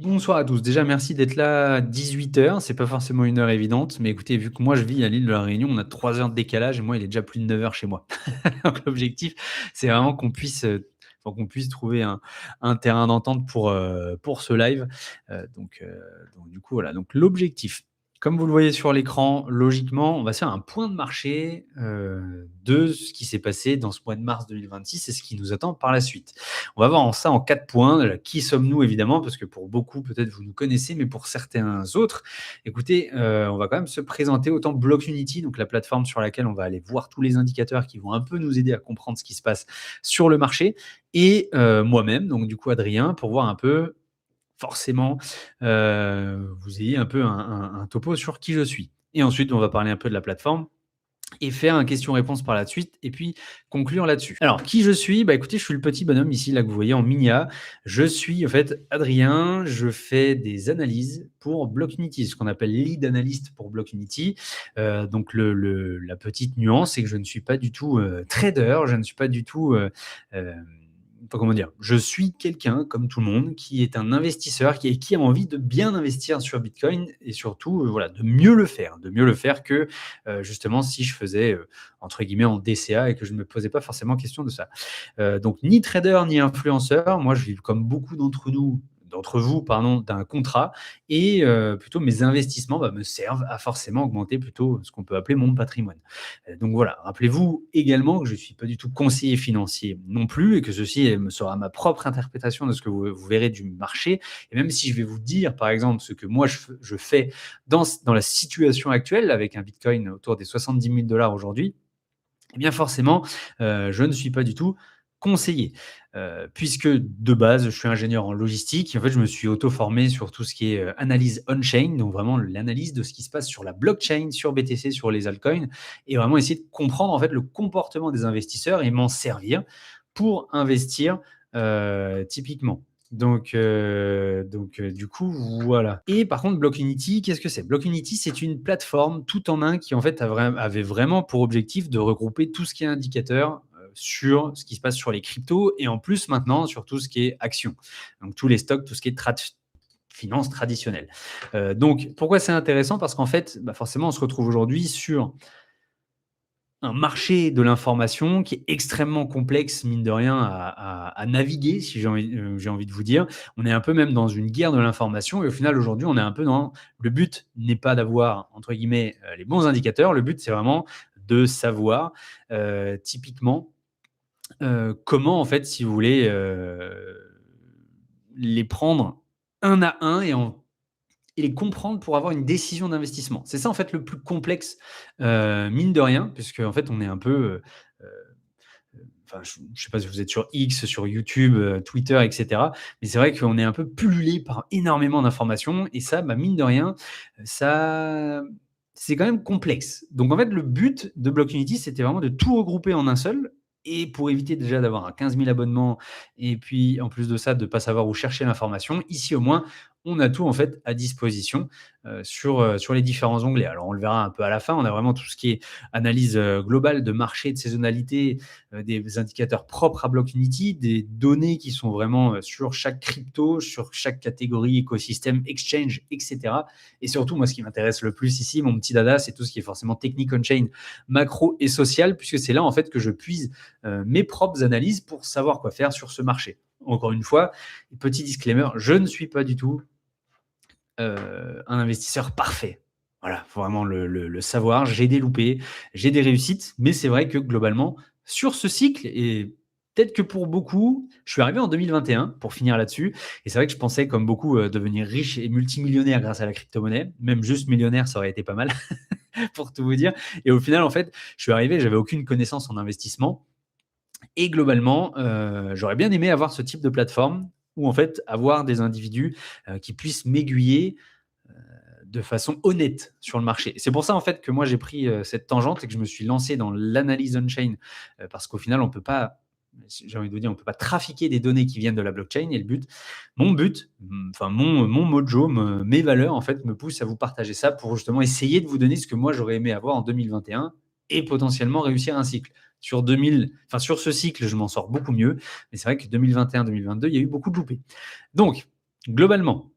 Bonsoir à tous. Déjà, merci d'être là à 18 h. C'est pas forcément une heure évidente, mais écoutez, vu que moi je vis à l'île de la Réunion, on a 3 heures de décalage et moi il est déjà plus de 9 h chez moi. Donc l'objectif, c'est vraiment qu'on puisse trouver un terrain d'entente pour ce live. Donc du coup, voilà. Donc l'objectif, comme vous le voyez sur l'écran, logiquement, on va se faire un point de marché de ce qui s'est passé dans ce mois de mars 2026 et ce qui nous attend par la suite. On va voir ça en 4 points. Déjà, qui sommes-nous évidemment? Parce que pour beaucoup, peut-être vous nous connaissez, mais pour certains autres, écoutez, on va quand même se présenter. Autant Blockunity, donc la plateforme sur laquelle on va aller voir tous les indicateurs qui vont un peu nous aider à comprendre ce qui se passe sur le marché, et moi-même, donc du coup Adrien, pour voir un peu, forcément, vous ayez un peu un topo sur qui je suis. Et ensuite, on va parler un peu de la plateforme et faire un question-réponse par la suite et puis conclure là-dessus. Alors, qui je suis? Bah, écoutez, je suis le petit bonhomme ici, là, que vous voyez en mini-a. Je suis, en fait, Adrien. Je fais des analyses pour Blockunity, ce qu'on appelle lead analyst pour Blockunity. Donc, la petite nuance, c'est que je ne suis pas du tout trader, je ne suis pas du tout enfin, comment dire? Je suis quelqu'un comme tout le monde qui est un investisseur qui a envie de bien investir sur Bitcoin et surtout, voilà, de mieux le faire que, justement si je faisais, entre guillemets «en DCA» et que je ne me posais pas forcément question de ça. Donc ni trader ni influenceur, moi je vis comme beaucoup d'entre vous pardon, d'un contrat et plutôt mes investissements, bah, me servent à forcément augmenter plutôt ce qu'on peut appeler mon patrimoine. Donc voilà, rappelez-vous également que je ne suis pas du tout conseiller financier non plus et que ceci me sera ma propre interprétation de ce que vous verrez du marché. Et même si je vais vous dire, par exemple, ce que moi je fais dans la situation actuelle avec un Bitcoin autour des 70 000 $ aujourd'hui, eh bien forcément, je ne suis pas du tout conseiller. Puisque de base, je suis ingénieur en logistique et en fait, je me suis auto-formé sur tout ce qui est, analyse on-chain, donc vraiment l'analyse de ce qui se passe sur la blockchain, sur BTC, sur les altcoins et vraiment essayer de comprendre en fait le comportement des investisseurs et m'en servir pour investir, typiquement. Du coup, voilà. Et par contre, Blockunity, qu'est-ce que c'est? Blockunity, c'est une plateforme tout en un qui en fait avait vraiment pour objectif de regrouper tout ce qui est indicateur sur ce qui se passe sur les cryptos et en plus maintenant sur tout ce qui est actions. Donc tous les stocks, tout ce qui est finance traditionnelle. Donc pourquoi c'est intéressant? Parce qu'en fait, bah, forcément, on se retrouve aujourd'hui sur un marché de l'information qui est extrêmement complexe, mine de rien, à naviguer, si j'ai envie de vous dire. On est un peu même dans une guerre de l'information et au final, aujourd'hui, on est un peu dans le but n'est pas d'avoir, entre guillemets, les bons indicateurs. Le but, c'est vraiment de savoir, typiquement, comment, en fait, si vous voulez, les prendre un à un et les comprendre pour avoir une décision d'investissement. C'est ça, en fait, le plus complexe, mine de rien, puisque en fait, on est un peu, enfin, je ne sais pas si vous êtes sur X, sur YouTube, Twitter, et cetera, mais c'est vrai qu'on est un peu pullulé par énormément d'informations et ça, bah, mine de rien, ça c'est quand même complexe. Donc en fait, le but de Blockunity, c'était vraiment de tout regrouper en un seul et pour éviter déjà d'avoir un 15 000 abonnements et puis en plus de ça, de ne pas savoir où chercher l'information, ici au moins, on a tout en fait à disposition, sur les différents onglets. Alors on le verra un peu à la fin, on a vraiment tout ce qui est analyse, globale de marché, de saisonnalité, des indicateurs propres à Blockunity, des données qui sont vraiment sur chaque crypto, sur chaque catégorie, écosystème, exchange, etc. Et surtout, moi, ce qui m'intéresse le plus ici, mon petit dada, c'est tout ce qui est forcément technique on-chain, macro et social, puisque c'est là, en fait, que je puise mes propres analyses pour savoir quoi faire sur ce marché. Encore une fois, petit disclaimer, je ne suis pas du tout un investisseur parfait. Voilà, faut vraiment le savoir. J'ai des loupés, j'ai des réussites, mais c'est vrai que globalement, sur ce cycle, et peut-être que pour beaucoup, je suis arrivé en 2021 pour finir là-dessus. Et c'est vrai que je pensais, comme beaucoup, devenir riche et multimillionnaire grâce à la crypto-monnaie. Même juste millionnaire, ça aurait été pas mal, pour tout vous dire. Et au final, en fait, je suis arrivé, j'avais aucune connaissance en investissement. Et globalement, j'aurais bien aimé avoir ce type de plateforme où en fait, avoir des individus qui puissent m'aiguiller de façon honnête sur le marché. C'est pour ça en fait que moi j'ai pris cette tangente et que je me suis lancé dans l'analyse on-chain parce qu'au final on peut pas, j'ai envie de vous dire, on peut pas trafiquer des données qui viennent de la blockchain et mon but, enfin mon mojo, mes valeurs en fait me poussent à vous partager ça pour justement essayer de vous donner ce que moi j'aurais aimé avoir en 2021 et potentiellement réussir un cycle. Sur sur ce cycle, je m'en sors beaucoup mieux, mais c'est vrai que 2021-2022, il y a eu beaucoup de loupés. Donc, globalement,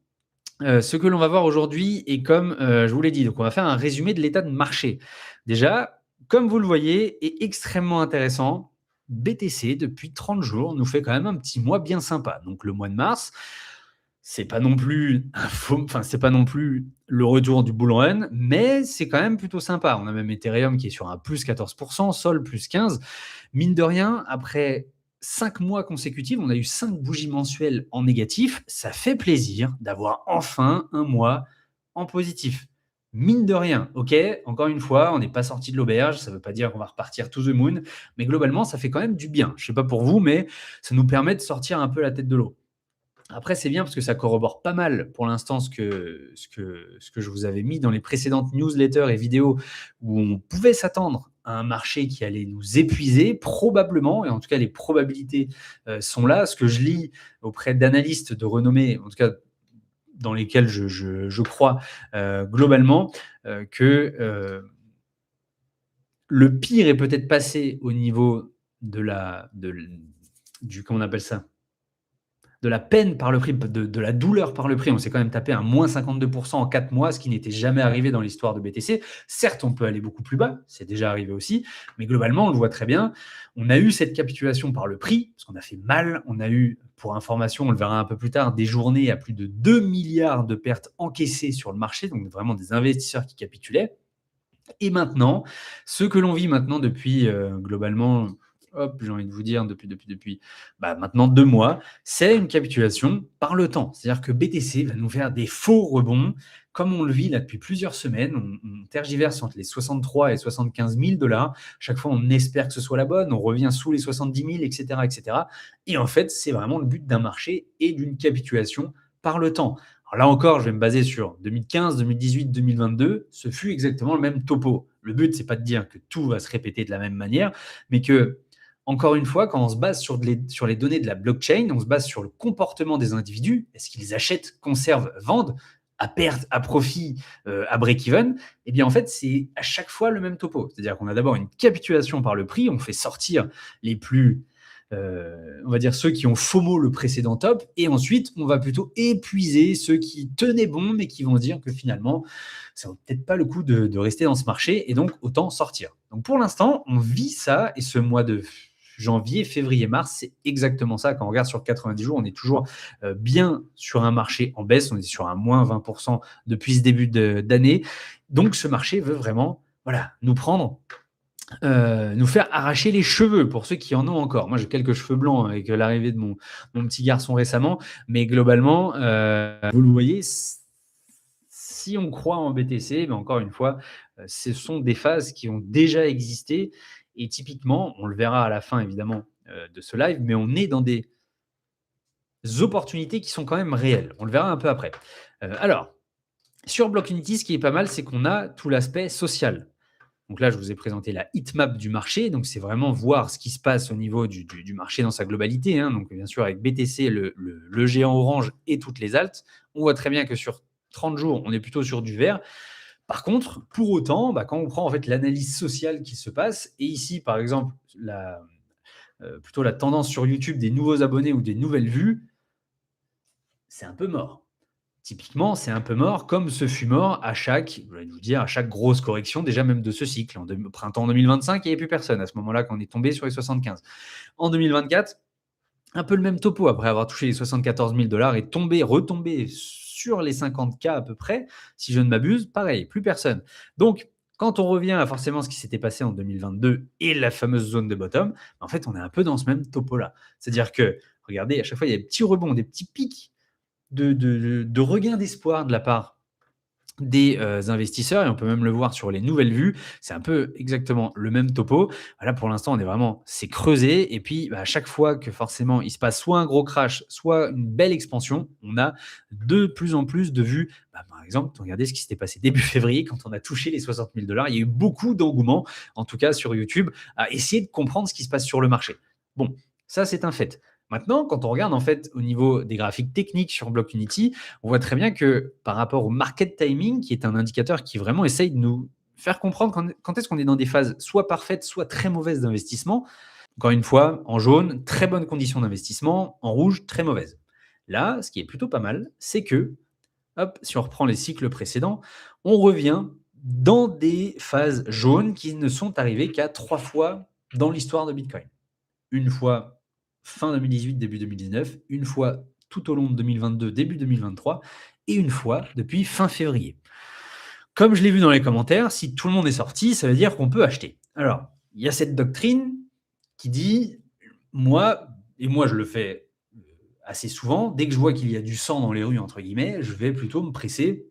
Ce que l'on va voir aujourd'hui est comme, je vous l'ai dit, donc on va faire un résumé de l'état de marché. Déjà, comme vous le voyez, est extrêmement intéressant. BTC, depuis 30 jours, nous fait quand même un petit mois bien sympa. Donc le mois de mars, c'est pas non plus c'est pas non plus le retour du bull run, mais c'est quand même plutôt sympa. On a même Ethereum qui est sur un plus 14%, Sol plus 15. Mine de rien, après 5 mois consécutifs, on a eu 5 bougies mensuelles en négatif. Ça fait plaisir d'avoir enfin un mois en positif. Mine de rien, ok, encore une fois, on n'est pas sorti de l'auberge, ça ne veut pas dire qu'on va repartir to the moon, mais globalement, ça fait quand même du bien. Je ne sais pas pour vous, mais ça nous permet de sortir un peu la tête de l'eau. Après, c'est bien parce que ça corrobore pas mal pour l'instant ce que je vous avais mis dans les précédentes newsletters et vidéos où on pouvait s'attendre à un marché qui allait nous épuiser, probablement, et en tout cas les probabilités sont là. Ce que je lis auprès d'analystes de renommée, en tout cas dans lesquels je crois globalement, que le pire est peut-être passé au niveau du, comment on appelle ça, de la peine par le prix, de la douleur par le prix. On s'est quand même tapé un moins 52% en 4 mois, ce qui n'était jamais arrivé dans l'histoire de BTC. Certes, on peut aller beaucoup plus bas, c'est déjà arrivé aussi, mais globalement, on le voit très bien. On a eu cette capitulation par le prix, parce qu'on a fait mal. On a eu, pour information, on le verra un peu plus tard, des journées à plus de 2 milliards de pertes encaissées sur le marché, donc vraiment des investisseurs qui capitulaient. Et maintenant, ce que l'on vit maintenant depuis globalement, hop, j'ai envie de vous dire, depuis maintenant 2 mois, c'est une capitulation par le temps. C'est-à-dire que BTC va nous faire des faux rebonds, comme on le vit là depuis plusieurs semaines. On tergiverse entre les 63 et 75 000 $. Chaque fois, on espère que ce soit la bonne, on revient sous les 70 000, etc., etc. Et en fait, c'est vraiment le but d'un marché et d'une capitulation par le temps. Alors là encore, je vais me baser sur 2015, 2018, 2022. Ce fut exactement le même topo. Le but, c'est pas de dire que tout va se répéter de la même manière, mais que, encore une fois, quand on se base sur les données de la blockchain, on se base sur le comportement des individus. Est-ce qu'ils achètent, conservent, vendent à perte, à profit, à break-even? Eh bien, en fait, c'est à chaque fois le même topo. C'est-à-dire qu'on a d'abord une capitulation par le prix, on fait sortir les plus on va dire ceux qui ont FOMO le précédent top, et ensuite on va plutôt épuiser ceux qui tenaient bon, mais qui vont se dire que finalement, ça vaut peut-être pas le coup de rester dans ce marché, et donc autant sortir. Donc pour l'instant, on vit ça, et ce mois de janvier, février, mars, c'est exactement ça. Quand on regarde sur 90 jours, on est toujours bien sur un marché en baisse, on est sur un moins 20% depuis ce début d'année. Donc ce marché veut vraiment nous prendre nous faire arracher les cheveux pour ceux qui en ont encore. Moi, j'ai quelques cheveux blancs avec l'arrivée de mon petit garçon récemment, mais globalement, vous le voyez, si on croit en BTC, mais encore une fois, ce sont des phases qui ont déjà existé, et typiquement, on le verra à la fin évidemment de ce live, mais on est dans des opportunités qui sont quand même réelles. On le verra un peu après. Alors, sur Blockfinity, ce qui est pas mal, c'est qu'on a tout l'aspect social. Donc là, je vous ai présenté la heatmap du marché. Donc, c'est vraiment voir ce qui se passe au niveau du marché dans sa globalité, hein. Donc, bien sûr, avec BTC, le géant orange et toutes les altes, on voit très bien que sur 30 jours, on est plutôt sur du vert. Par contre, pour autant, quand on prend en fait l'analyse sociale qui se passe, et ici, par exemple, plutôt la tendance sur YouTube des nouveaux abonnés ou des nouvelles vues, c'est un peu mort. Typiquement, c'est un peu mort, comme ce fut mort à chaque, je vais vous dire, à chaque grosse correction, déjà même de ce cycle. Printemps 2025, il n'y avait plus personne à ce moment-là quand on est tombé sur les 75. En 2024, un peu le même topo après avoir touché les 74 000 $ et retombé sur les 50K à peu près, si je ne m'abuse, pareil, plus personne. Donc, quand on revient à forcément ce qui s'était passé en 2022 et la fameuse zone de bottom, en fait, on est un peu dans ce même topo-là. C'est-à-dire que, regardez, à chaque fois, il y a des petits rebonds, des petits pics de regain d'espoir de la part des investisseurs, et on peut même le voir sur les nouvelles vues. C'est un peu exactement le même topo. Là, pour l'instant, on est vraiment, c'est creusé. Et puis, à chaque fois que forcément il se passe soit un gros crash, soit une belle expansion, on a de plus en plus de vues. Par exemple, regardez ce qui s'était passé début février quand on a touché les 60 000 $. Il y a eu beaucoup d'engouement, en tout cas sur YouTube, à essayer de comprendre ce qui se passe sur le marché. Bon, ça, c'est un fait. Maintenant, quand on regarde en fait au niveau des graphiques techniques sur Blockfinity, on voit très bien que par rapport au market timing, qui est un indicateur qui vraiment essaye de nous faire comprendre quand est-ce qu'on est dans des phases soit parfaites, soit très mauvaises d'investissement. Encore une fois, en jaune, très bonnes conditions d'investissement, en rouge, très mauvaises. Là, ce qui est plutôt pas mal, c'est que hop, si on reprend les cycles précédents, on revient dans des phases jaunes qui ne sont arrivées qu'à 3 fois dans l'histoire de Bitcoin. Une fois fin 2018, début 2019, une fois tout au long de 2022, début 2023 et une fois depuis fin février. Comme je l'ai vu dans les commentaires, si tout le monde est sorti, ça veut dire qu'on peut acheter. Alors, il y a cette doctrine qui dit, moi, et moi je le fais assez souvent, dès que je vois qu'il y a du sang dans les rues, entre guillemets, je vais plutôt me presser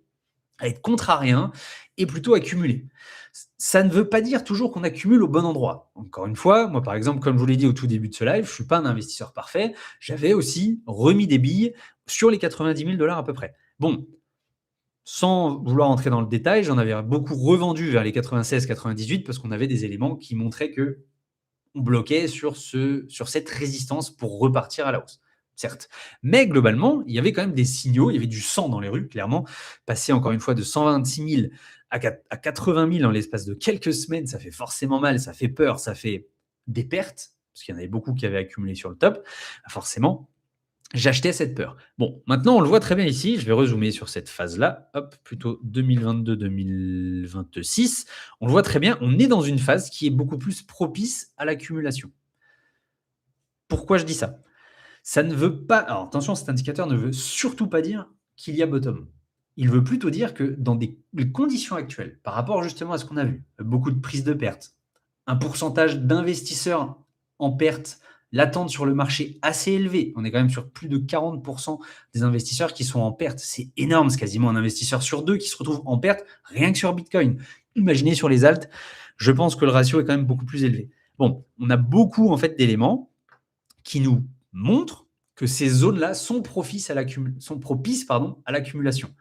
à être contrariant et plutôt accumuler. Ça ne veut pas dire toujours qu'on accumule au bon endroit. Encore une fois, moi par exemple, comme je vous l'ai dit au tout début de ce live, je ne suis pas un investisseur parfait. J'avais aussi remis des billes sur les 90 000 $ à peu près. Bon, sans vouloir entrer dans le détail, j'en avais beaucoup revendu vers les 96-98 parce qu'on avait des éléments qui montraient que on bloquait sur cette résistance pour repartir à la hausse. Certes. Mais globalement, il y avait quand même des signaux, il y avait du sang dans les rues, clairement. Passer encore une fois de 126 000 à 80 000 en l'espace de quelques semaines, ça fait forcément mal, ça fait peur, ça fait des pertes, parce qu'il y en avait beaucoup qui avaient accumulé sur le top. Forcément, j'achetais cette peur. Bon, maintenant, on le voit très bien ici. Je vais rezoomer sur cette phase-là. Hop, plutôt 2022-2026. On le voit très bien. On est dans une phase qui est beaucoup plus propice à l'accumulation. Pourquoi je dis ça? Ça ne veut pas. Alors, attention, cet indicateur ne veut surtout pas dire qu'il y a bottom. Il veut plutôt dire que dans les conditions actuelles, par rapport justement à ce qu'on a vu, beaucoup de prises de pertes, un pourcentage d'investisseurs en perte latente sur le marché assez élevé. On est quand même sur plus de 40% des investisseurs qui sont en perte. C'est énorme, c'est quasiment un investisseur sur deux qui se retrouve en perte rien que sur Bitcoin. Imaginez sur les alts, je pense que le ratio est quand même beaucoup plus élevé. Bon, on a beaucoup en fait d'éléments qui nous montrent que ces zones-là sont propices à l'accumulation.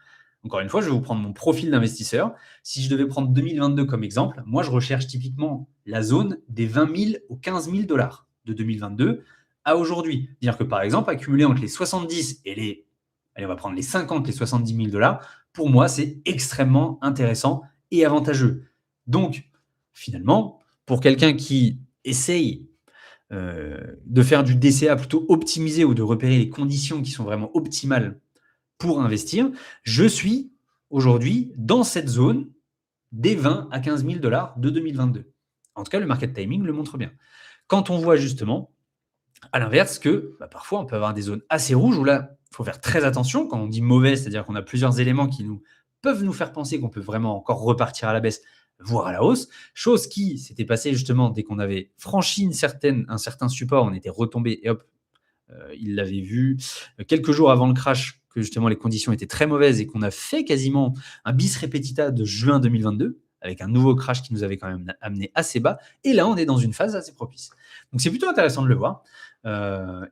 Encore une fois, je vais vous prendre mon profil d'investisseur. Si je devais prendre 2022 comme exemple, moi, je recherche typiquement la zone des 20 000 aux 15 000 $ de 2022 à aujourd'hui. C'est-à-dire que, par exemple, accumuler entre les 70 et les, allez, on va prendre les 50, les 70 000 $, pour moi, c'est extrêmement intéressant et avantageux. Donc, finalement, pour quelqu'un qui essaye de faire du DCA plutôt optimisé ou de repérer les conditions qui sont vraiment optimales pour investir, je suis aujourd'hui dans cette zone des 20 à 15 000 $ de 2022. En tout cas, le market timing le montre bien. Quand on voit justement, à l'inverse, que parfois on peut avoir des zones assez rouges où là, il faut faire très attention. Quand on dit mauvais, c'est-à-dire qu'on a plusieurs éléments qui peuvent nous faire penser qu'on peut vraiment encore repartir à la baisse, voire à la hausse. Chose qui s'était passée justement dès qu'on avait franchi un certain support, on était retombé et hop, il l'avait vu quelques jours avant le crash, que justement les conditions étaient très mauvaises et qu'on a fait quasiment un bis repetita de juin 2022 avec un nouveau crash qui nous avait quand même amené assez bas. Et là, on est dans une phase assez propice. Donc, c'est plutôt intéressant de le voir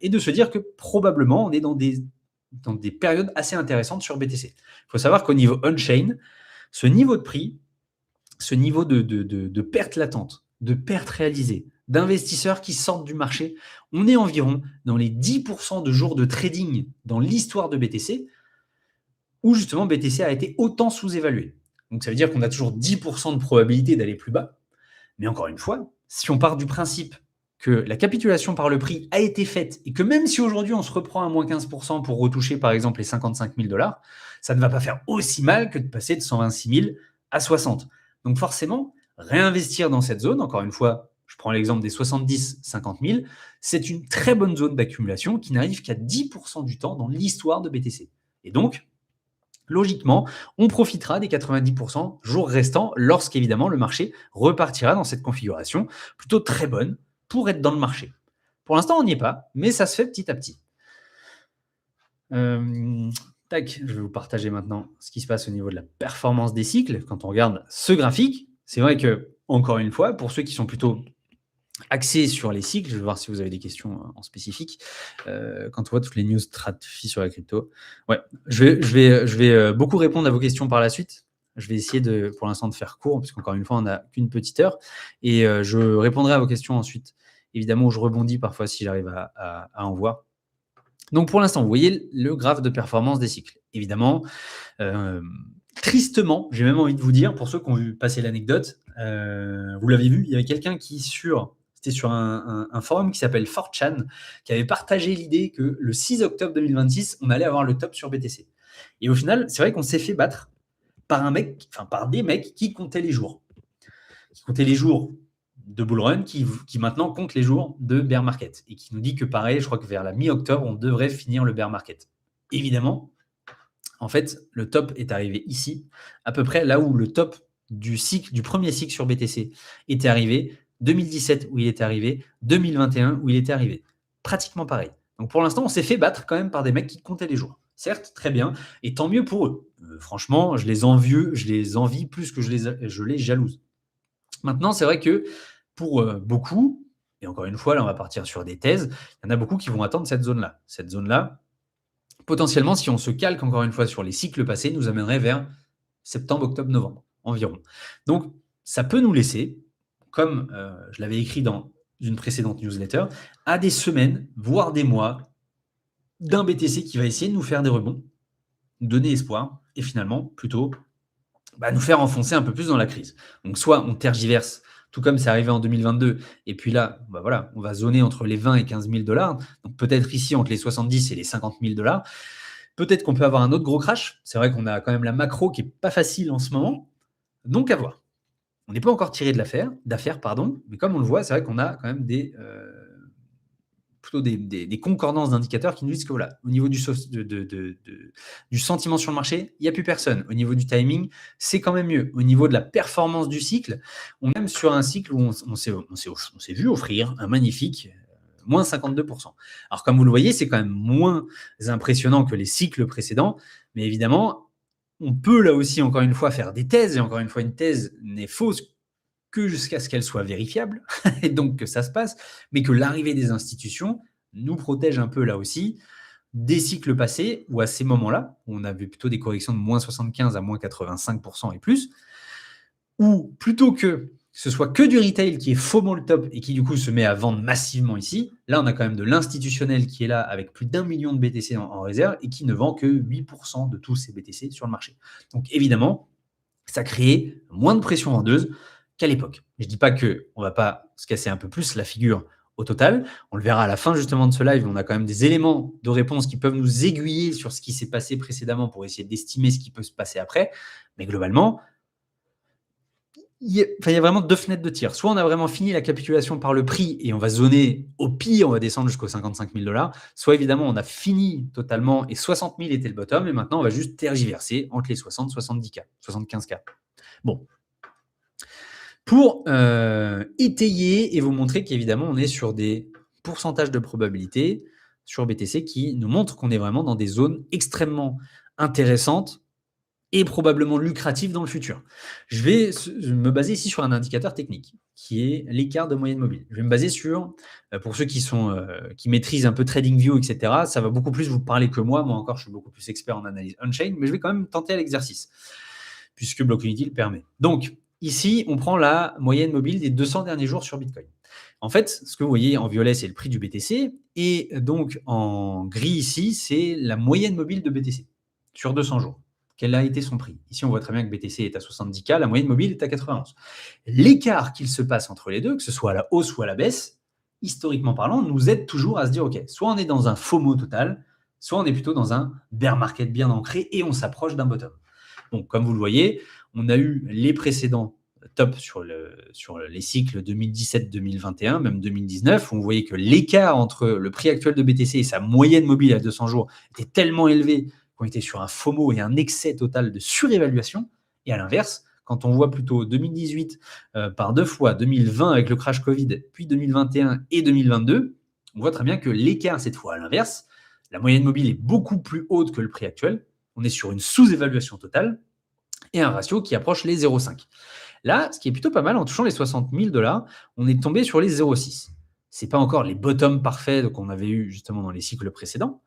et de se dire que probablement, on est dans des périodes assez intéressantes sur BTC. Il faut savoir qu'au niveau on-chain, ce niveau de prix, ce niveau de perte latente, de perte réalisée, d'investisseurs qui sortent du marché, on est environ dans les 10% de jours de trading dans l'histoire de BTC où justement BTC a été autant sous-évalué. Donc ça veut dire qu'on a toujours 10% de probabilité d'aller plus bas. Mais encore une fois, si on part du principe que la capitulation par le prix a été faite et que même si aujourd'hui on se reprend à moins 15% pour retoucher par exemple les 55 000 $, ça ne va pas faire aussi mal que de passer de 126 000 à 60. Donc forcément, réinvestir dans cette zone, encore une fois, je prends l'exemple des 70-50 000, c'est une très bonne zone d'accumulation qui n'arrive qu'à 10% du temps dans l'histoire de BTC. Et donc, logiquement, on profitera des 90% jours restants lorsqu'évidemment le marché repartira dans cette configuration plutôt très bonne pour être dans le marché. Pour l'instant, on n'y est pas, mais ça se fait petit à petit. Tac, je vais vous partager maintenant ce qui se passe au niveau de la performance des cycles. Quand on regarde ce graphique, c'est vrai que, encore une fois, pour ceux qui sont plutôt axés sur les cycles, je vais voir si vous avez des questions en spécifique. Quand on voit toutes les news stratifiées sur la crypto, ouais, je vais beaucoup répondre à vos questions par la suite. Je vais essayer pour l'instant de faire court, parce qu'encore une fois, on n'a qu'une petite heure. Et je répondrai à vos questions ensuite. Évidemment, je rebondis parfois si j'arrive à en voir. Donc, pour l'instant, vous voyez le graphe de performance des cycles. Évidemment, tristement, j'ai même envie de vous dire, pour ceux qui ont vu passer l'anecdote, vous l'avez vu, il y avait quelqu'un qui, c'était sur un forum qui s'appelle 4chan, qui avait partagé l'idée que le 6 octobre 2026, on allait avoir le top sur BTC. Et au final, c'est vrai qu'on s'est fait battre par par des mecs qui comptaient les jours. Qui comptaient les jours de bull run, qui maintenant comptent les jours de bear market. Et qui nous dit que pareil, je crois que vers la mi-octobre, on devrait finir le bear market. Évidemment, en fait, le top est arrivé ici, à peu près là où le top du premier cycle sur BTC était arrivé, 2017 où il était arrivé, 2021 où il était arrivé. Pratiquement pareil. Donc pour l'instant, on s'est fait battre quand même par des mecs qui comptaient les jours. Certes, très bien, et tant mieux pour eux. Franchement, je les envie plus que je les jalouse. Maintenant, c'est vrai que pour beaucoup, et encore une fois, là, on va partir sur des thèses, il y en a beaucoup qui vont attendre cette zone-là. Cette zone-là, potentiellement, si on se calque encore une fois sur les cycles passés, nous amènerait vers septembre, octobre, novembre environ. Donc, ça peut nous laisser, comme je l'avais écrit dans une précédente newsletter, à des semaines, voire des mois d'un BTC qui va essayer de nous faire des rebonds, nous donner espoir, et finalement, plutôt, nous faire enfoncer un peu plus dans la crise. Donc, soit on tergiverse, tout comme c'est arrivé en 2022, et puis là, voilà, on va zoner entre les 20 et 15 000 $, donc peut-être ici entre les 70 et les 50 000 $. Peut-être qu'on peut avoir un autre gros crash. C'est vrai qu'on a quand même la macro qui n'est pas facile en ce moment. Donc, à voir. On n'est pas encore tiré d'affaire, mais comme on le voit, c'est vrai qu'on a quand même plutôt des concordances d'indicateurs qui nous disent que voilà, au niveau du sentiment sur le marché, il n'y a plus personne. Au niveau du timing, c'est quand même mieux. Au niveau de la performance du cycle, on est même sur un cycle où on s'est vu offrir un magnifique moins 52%. Alors, comme vous le voyez, c'est quand même moins impressionnant que les cycles précédents, mais évidemment, on peut là aussi, encore une fois, faire des thèses, et encore une fois, une thèse n'est fausse que jusqu'à ce qu'elle soit vérifiable, et donc que ça se passe, mais que l'arrivée des institutions nous protège un peu là aussi des cycles passés, où à ces moments-là, on avait plutôt des corrections de moins 75 à moins 85% et plus, où plutôt que ce soit que du retail qui est faument le top et qui du coup se met à vendre massivement ici, là on a quand même de l'institutionnel qui est là avec plus d'1 million de BTC en réserve et qui ne vend que 8% de tous ces BTC sur le marché. Donc évidemment, ça crée moins de pression vendeuse qu'à l'époque. Je ne dis pas qu'on ne va pas se casser un peu plus la figure au total. On le verra à la fin justement de ce live. On a quand même des éléments de réponse qui peuvent nous aiguiller sur ce qui s'est passé précédemment pour essayer d'estimer ce qui peut se passer après. Mais globalement, il y a vraiment deux fenêtres de tir. Soit on a vraiment fini la capitulation par le prix et on va zoner, au pire, on va descendre jusqu'aux 55 000 $. Soit évidemment, on a fini totalement et 60 000 était le bottom et maintenant on va juste tergiverser entre les 60 et 70K, 75K. Bon. Pour étayer et vous montrer qu'évidemment, on est sur des pourcentages de probabilité sur BTC qui nous montrent qu'on est vraiment dans des zones extrêmement intéressantes et probablement lucratif dans le futur. Je vais me baser ici sur un indicateur technique qui est l'écart de moyenne mobile. Je vais me baser sur, pour ceux qui maîtrisent un peu TradingView, etc., ça va beaucoup plus vous parler que moi. Moi encore, je suis beaucoup plus expert en analyse on-chain, mais je vais quand même tenter l'exercice puisque Blockfinity le permet. Donc, ici, on prend la moyenne mobile des 200 derniers jours sur Bitcoin. En fait, ce que vous voyez en violet, c'est le prix du BTC et donc en gris ici, c'est la moyenne mobile de BTC sur 200 jours. Quel a été son prix? Ici, on voit très bien que BTC est à 70K, la moyenne mobile est à 91. L'écart qu'il se passe entre les deux, que ce soit à la hausse ou à la baisse, historiquement parlant, nous aide toujours à se dire, OK, soit on est dans un FOMO total, soit on est plutôt dans un bear market bien ancré et on s'approche d'un bottom. Donc, comme vous le voyez, on a eu les précédents tops sur les cycles 2017-2021, même 2019, où on voyait que l'écart entre le prix actuel de BTC et sa moyenne mobile à 200 jours était tellement élevé qu'on était sur un FOMO et un excès total de surévaluation. Et à l'inverse, quand on voit plutôt 2018 par deux fois, 2020 avec le crash Covid, puis 2021 et 2022, on voit très bien que l'écart, cette fois à l'inverse, la moyenne mobile est beaucoup plus haute que le prix actuel. On est sur une sous-évaluation totale et un ratio qui approche les 0,5. Là, ce qui est plutôt pas mal, en touchant les 60 000 $, on est tombé sur les 0,6. Ce n'est pas encore les bottoms parfaits qu'on avait eu justement dans les cycles précédents,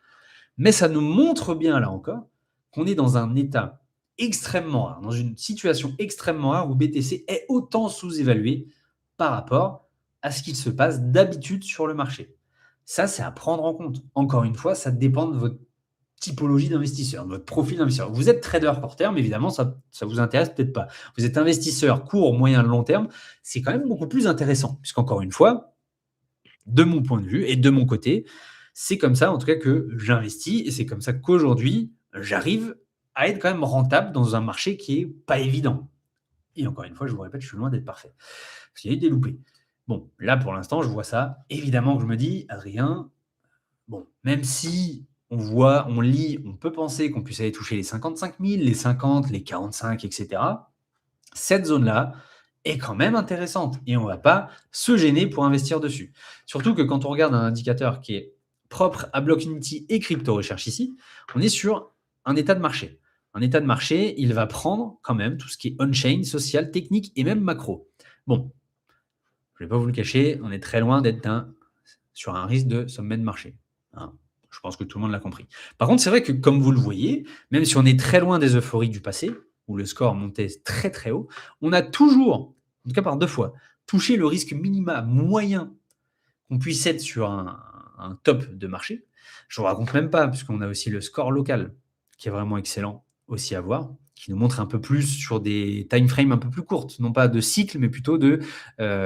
mais ça nous montre bien, là encore, qu'on est dans un état extrêmement rare, dans une situation extrêmement rare où BTC est autant sous-évalué par rapport à ce qu'il se passe d'habitude sur le marché. Ça, c'est à prendre en compte. Encore une fois, ça dépend de votre typologie d'investisseur, de votre profil d'investisseur. Vous êtes trader court terme, évidemment, ça vous intéresse peut-être pas. Vous êtes investisseur court, moyen, long terme, c'est quand même beaucoup plus intéressant, puisqu'encore une fois, de mon point de vue et de mon côté, c'est comme ça, en tout cas, que j'investis et c'est comme ça qu'aujourd'hui, j'arrive à être quand même rentable dans un marché qui est pas évident. Et encore une fois, je vous répète, je suis loin d'être parfait. Parce qu'il y a eu des loupés. Bon, là, pour l'instant, je vois ça. Évidemment que je me dis: «Adrien, bon, même si on voit, on lit, on peut penser qu'on puisse aller toucher les 55 000, les 50, les 45, et cetera. Cette zone-là est quand même intéressante et on ne va pas se gêner pour investir dessus. Surtout que quand on regarde un indicateur qui est propre à Blockfinity et Crypto Recherche ici, on est sur un état de marché. Un état de marché, il va prendre quand même tout ce qui est on-chain, social, technique et même macro. Bon, je ne vais pas vous le cacher, on est très loin d'être sur un risque de sommet de marché, hein. Je pense que tout le monde l'a compris. Par contre, c'est vrai que comme vous le voyez, même si on est très loin des euphories du passé, où le score montait très très haut, on a toujours, en tout cas par 2 fois, touché le risque minima moyen qu'on puisse être sur un top de marché. Je ne vous raconte même pas, puisqu'on a aussi le score local, qui est vraiment excellent aussi à voir, qui nous montre un peu plus sur des time frames un peu plus courtes, non pas de cycle, mais plutôt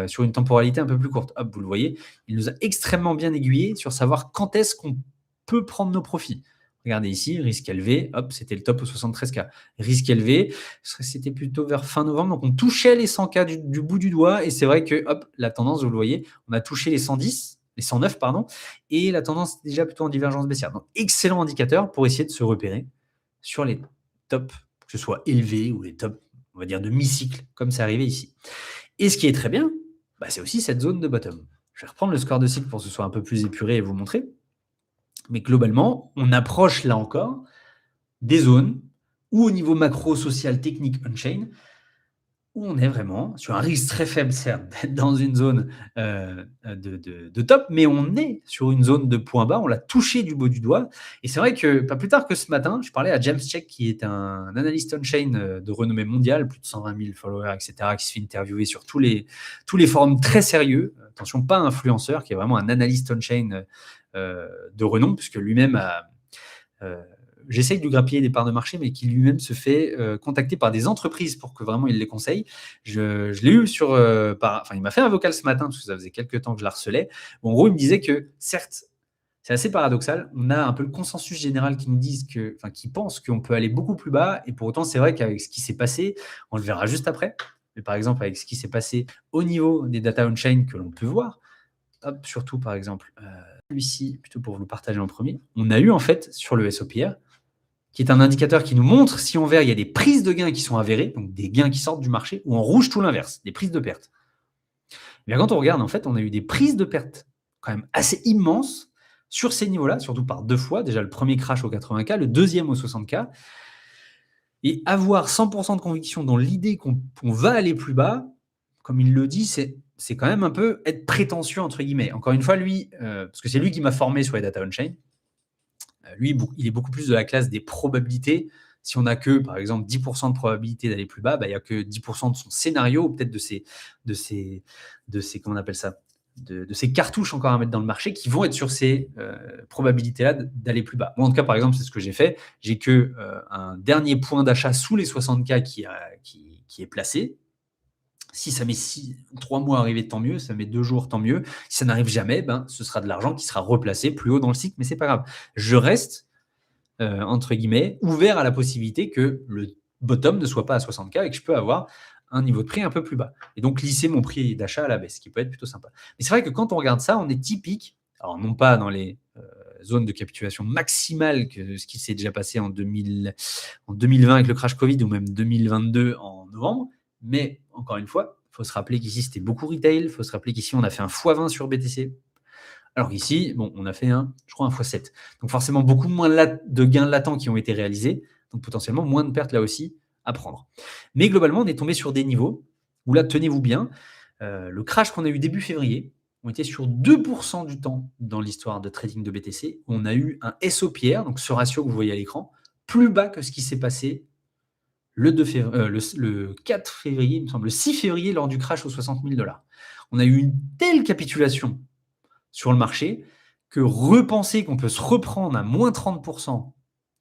sur une temporalité un peu plus courte. Hop, vous le voyez, il nous a extrêmement bien aiguillé sur savoir quand est-ce qu'on peut prendre nos profits. Regardez ici, risque élevé, hop, c'était le top au 73K. Risque élevé, c'était plutôt vers fin novembre, donc on touchait les 100K du bout du doigt, et c'est vrai que, hop, la tendance, vous le voyez, on a touché les 110, les 109, pardon, et la tendance est déjà plutôt en divergence baissière. Donc, excellent indicateur pour essayer de se repérer sur les tops, que ce soit élevés ou les tops, on va dire, de mi-cycle, comme c'est arrivé ici. Et ce qui est très bien, c'est aussi cette zone de bottom. Je vais reprendre le score de cycle pour que ce soit un peu plus épuré et vous montrer. Mais globalement, on approche là encore des zones où au niveau macro, social, technique, on-chain, où on est vraiment sur un risque très faible, certes, d'être dans une zone de top, mais on est sur une zone de point bas, on l'a touché du bout du doigt. Et c'est vrai que pas plus tard que ce matin, je parlais à James Check, qui est un analyste on-chain de renommée mondiale, plus de 120 000 followers, etc., qui se fait interviewer sur tous les forums très sérieux. Attention, pas influenceur, qui est vraiment un analyste on-chain de renom, puisque lui-même a... j'essaye de grappiller des parts de marché, mais qui lui-même se fait contacter par des entreprises pour que vraiment il les conseille. Je l'ai eu il m'a fait un vocal ce matin, parce que ça faisait quelques temps que je la harcelais. En gros, il me disait que, certes, c'est assez paradoxal, on a un peu le consensus général qui nous dit qui pense qu'on peut aller beaucoup plus bas, et pour autant, c'est vrai qu'avec ce qui s'est passé, on le verra juste après, mais par exemple, avec ce qui s'est passé au niveau des data on-chain que l'on peut voir, hop, surtout par exemple, celui-ci, plutôt pour vous le partager en premier, on a eu en fait sur le SOPR, qui est un indicateur qui nous montre si en vert, il y a des prises de gains qui sont avérées, donc des gains qui sortent du marché, ou en rouge, tout l'inverse, des prises de pertes. Mais quand on regarde, en fait, on a eu des prises de pertes quand même assez immenses sur ces niveaux-là, surtout par 2 fois. Déjà, le premier crash au 80K, le deuxième au 60K. Et avoir 100% de conviction dans l'idée qu'on va aller plus bas, comme il le dit, c'est quand même un peu être prétentieux, entre guillemets. Encore une fois, lui, parce que c'est lui qui m'a formé sur les data on-chain, lui, il est beaucoup plus de la classe des probabilités. Si on n'a que, par exemple, 10% de probabilité d'aller plus bas, il n'y a que 10% de son scénario, ou peut-être de ses comment on appelle ça, de ces cartouches encore à mettre dans le marché qui vont être sur ces probabilités-là d'aller plus bas. Moi, en tout cas, par exemple, c'est ce que j'ai fait. J'ai que un dernier point d'achat sous les 60K qui est placé. Si ça met 3 mois à arriver, tant mieux. Ça met 2 jours, tant mieux. Si ça n'arrive jamais, ce sera de l'argent qui sera replacé plus haut dans le cycle, mais c'est pas grave. Je reste, entre guillemets, ouvert à la possibilité que le bottom ne soit pas à 60K et que je peux avoir un niveau de prix un peu plus bas. Et donc, lisser mon prix d'achat à la baisse, ce qui peut être plutôt sympa. Mais c'est vrai que quand on regarde ça, on est typique, alors non pas dans les zones de capitulation maximale que ce qui s'est déjà passé en 2020 avec le crash Covid, ou même 2022 en novembre, mais encore une fois, il faut se rappeler qu'ici, c'était beaucoup retail. Il faut se rappeler qu'ici, on a fait un x20 sur BTC. Alors qu'ici, on a fait un x7. Donc forcément, beaucoup moins de gains latents qui ont été réalisés. Donc potentiellement, moins de pertes là aussi à prendre. Mais globalement, on est tombé sur des niveaux où là, tenez-vous bien, le crash qu'on a eu début février, on était sur 2% du temps dans l'histoire de trading de BTC. On a eu un SOPR, donc ce ratio que vous voyez à l'écran, plus bas que ce qui s'est passé le 4 février, il me semble, le 6 février, lors du crash aux 60 000 $. On a eu une telle capitulation sur le marché que repenser qu'on peut se reprendre à moins 30%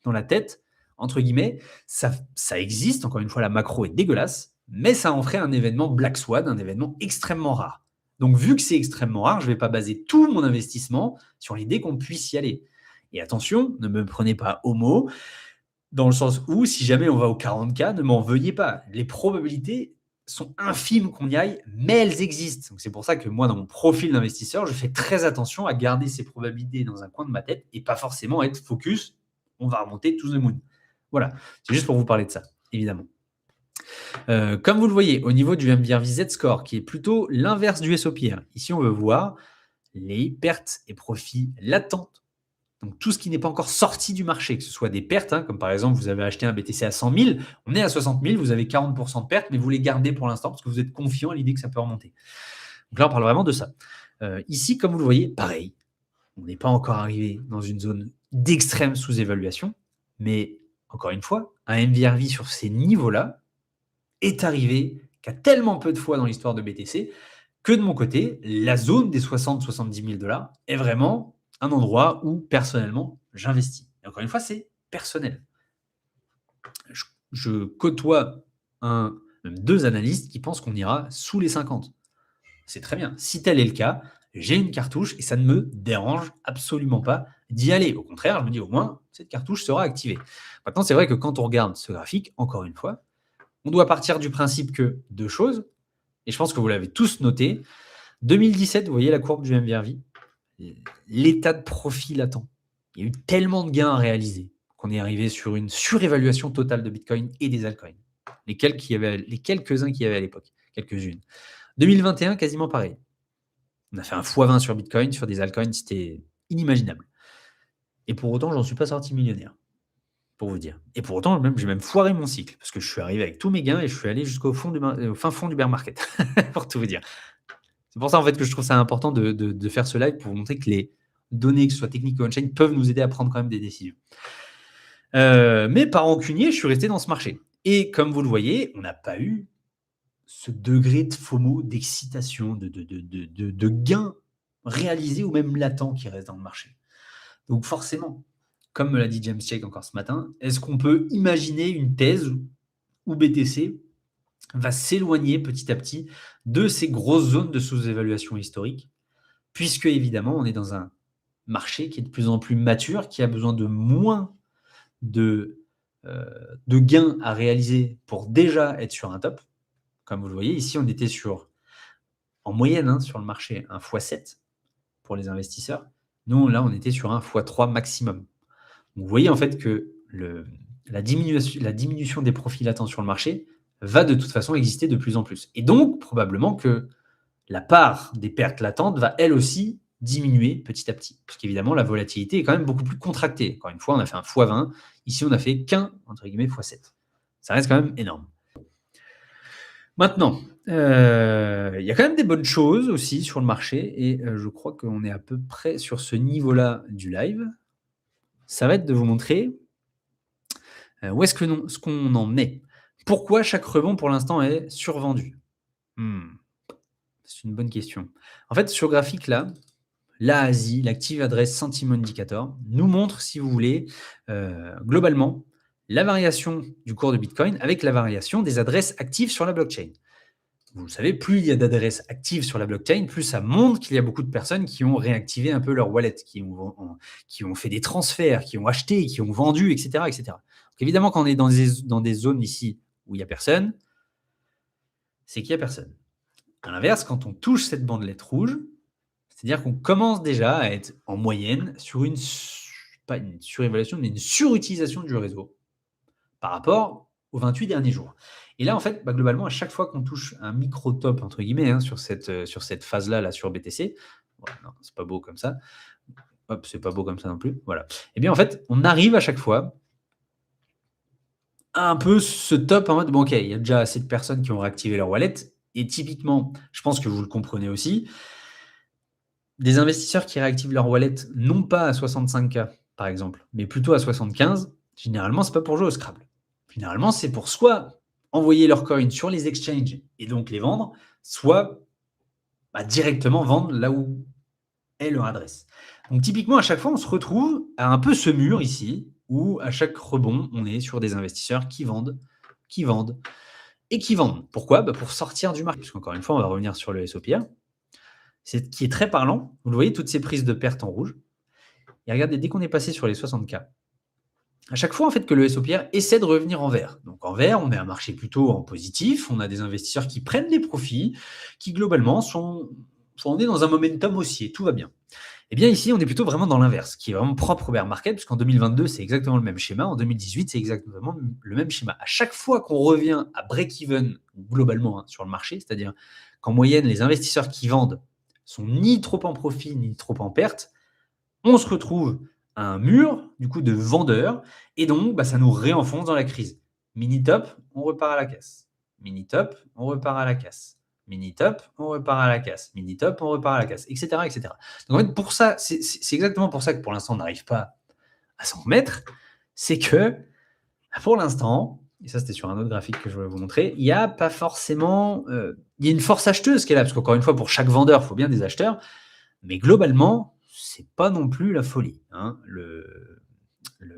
dans la tête, entre guillemets, ça existe. Encore une fois, la macro est dégueulasse, mais ça en ferait un événement Black Swan, un événement extrêmement rare. Donc, vu que c'est extrêmement rare, je ne vais pas baser tout mon investissement sur l'idée qu'on puisse y aller. Et attention, ne me prenez pas au mot. Dans le sens où, si jamais on va au 40K, ne m'en veuillez pas. Les probabilités sont infimes qu'on y aille, mais elles existent. Donc, c'est pour ça que moi, dans mon profil d'investisseur, je fais très attention à garder ces probabilités dans un coin de ma tête et pas forcément être focus. On va remonter to the moon. Voilà, c'est juste pour vous parler de ça, évidemment. Comme vous le voyez, au niveau du MVRV Z-Score, qui est plutôt l'inverse du SOPR, ici on veut voir les pertes et profits latentes. Donc tout ce qui n'est pas encore sorti du marché, que ce soit des pertes, comme par exemple vous avez acheté un BTC à 100 000, on est à 60 000, vous avez 40% de pertes, mais vous les gardez pour l'instant parce que vous êtes confiant à l'idée que ça peut remonter. Donc là, on parle vraiment de ça. Ici, comme vous le voyez, pareil, on n'est pas encore arrivé dans une zone d'extrême sous-évaluation, mais encore une fois, un MVRV sur ces niveaux-là est arrivé qu'à tellement peu de fois dans l'histoire de BTC que de mon côté, la zone des 60-70 000 $ est vraiment un endroit où, personnellement, j'investis. Et encore une fois, c'est personnel. Je côtoie même deux analystes qui pensent qu'on ira sous les 50. C'est très bien. Si tel est le cas, j'ai une cartouche et ça ne me dérange absolument pas d'y aller. Au contraire, je me dis au moins, cette cartouche sera activée. Maintenant, c'est vrai que quand on regarde ce graphique, encore une fois, on doit partir du principe que deux choses, et je pense que vous l'avez tous noté. 2017, vous voyez la courbe du MVRV, l'état de profit latent. Il y a eu tellement de gains à réaliser qu'on est arrivé sur une surévaluation totale de Bitcoin et des altcoins. Les quelques-uns qu'il y avait à l'époque, quelques-unes. 2021, quasiment pareil. On a fait un x20 sur Bitcoin, sur des altcoins, c'était inimaginable. Et pour autant, j'en suis pas sorti millionnaire, pour vous dire. Et pour autant, j'ai même foiré mon cycle, parce que je suis arrivé avec tous mes gains et je suis allé jusqu'au fin fond du bear market, pour tout vous dire. C'est pour ça, en fait, que je trouve ça important de faire ce live pour vous montrer que les données, que ce soit techniques ou on-chain, peuvent nous aider à prendre quand même des décisions. Mais par rancunier, je suis resté dans ce marché. Et comme vous le voyez, on n'a pas eu ce degré de FOMO, d'excitation, de gains réalisés ou même latents qui restent dans le marché. Donc forcément, comme me l'a dit James Chake encore ce matin, est-ce qu'on peut imaginer une thèse où BTC va s'éloigner petit à petit de ces grosses zones de sous-évaluation historique, puisque évidemment, on est dans un marché qui est de plus en plus mature, qui a besoin de moins de gains à réaliser pour déjà être sur un top. Comme vous le voyez, ici, on était en moyenne, sur le marché, un x7 pour les investisseurs. Nous, là, on était sur un x3 maximum. Donc, vous voyez en fait que la diminution des profits latents sur le marché va de toute façon exister de plus en plus. Et donc, probablement que la part des pertes latentes va elle aussi diminuer petit à petit. Parce qu'évidemment, la volatilité est quand même beaucoup plus contractée. Encore une fois, on a fait un x20. Ici, on a fait qu'un, entre guillemets, x7. Ça reste quand même énorme. Maintenant, il y a quand même des bonnes choses aussi sur le marché et je crois qu'on est à peu près sur ce niveau-là du live. Ça va être de vous montrer où est-ce qu'on en est. Pourquoi chaque rebond pour l'instant est survendu? C'est une bonne question. En fait, sur graphique là, l'ASI, l'Active Address Sentiment Indicator, nous montre, si vous voulez, globalement, la variation du cours de Bitcoin avec la variation des adresses actives sur la blockchain. Vous le savez, plus il y a d'adresses actives sur la blockchain, plus ça montre qu'il y a beaucoup de personnes qui ont réactivé un peu leur wallet, qui ont fait des transferts, qui ont acheté, qui ont vendu, etc. etc. Donc évidemment, quand on est dans des zones ici où il n'y a personne, c'est qu'il n'y a personne. À l'inverse, quand on touche cette bandelette rouge, c'est-à-dire qu'on commence déjà à être en moyenne sur pas une surévaluation, mais une surutilisation du réseau par rapport aux 28 derniers jours. Et là, en fait, globalement, à chaque fois qu'on touche un micro-top, entre guillemets, sur cette phase-là, là, sur BTC, voilà, non, c'est pas beau comme ça. Hop, c'est pas beau comme ça non plus. Voilà. Eh bien, en fait, on arrive à chaque fois à un peu ce top en mode, bon, ok, il y a déjà assez de personnes qui ont réactivé leur wallet. Et typiquement, je pense que vous le comprenez aussi, des investisseurs qui réactivent leur wallet non pas à 65K, par exemple, mais plutôt à 75, généralement, c'est pas pour jouer au Scrabble. Généralement, c'est pour soit envoyer leurs coins sur les exchanges et donc les vendre, soit directement vendre là où est leur adresse. Donc typiquement, à chaque fois, on se retrouve à un peu ce mur ici, où à chaque rebond, on est sur des investisseurs qui vendent et qui vendent. Pourquoi? Pour sortir du marché. Parce qu'encore une fois, on va revenir sur le SOPR. Qui est très parlant. Vous le voyez, toutes ces prises de pertes en rouge. Et regardez, dès qu'on est passé sur les 60K, à chaque fois en fait que le SOPR essaie de revenir en vert. Donc en vert, on est un marché plutôt en positif, on a des investisseurs qui prennent les profits, qui globalement on est dans un momentum haussier, tout va bien. Eh bien ici, on est plutôt vraiment dans l'inverse, qui est vraiment propre au bear market, puisqu'en 2022, c'est exactement le même schéma, en 2018, c'est exactement le même schéma. À chaque fois qu'on revient à break-even globalement hein, sur le marché, c'est-à-dire qu'en moyenne, les investisseurs qui vendent sont ni trop en profit, ni trop en perte, on se retrouve à un mur, du coup, de vendeurs, et donc, ça nous réenfonce dans la crise. Mini top, on repart à la casse. Mini top, on repart à la casse. Mini top, on repart à la casse. Mini top, on repart à la casse, etc., etc. Donc, en fait, pour ça, c'est exactement pour ça que pour l'instant, on n'arrive pas à s'en remettre. C'est que, pour l'instant, et ça, c'était sur un autre graphique que je voulais vous montrer, il n'y a pas forcément. Il y a une force acheteuse qui est là, parce qu'encore une fois, pour chaque vendeur, il faut bien des acheteurs. Mais globalement, c'est pas non plus la folie. Hein.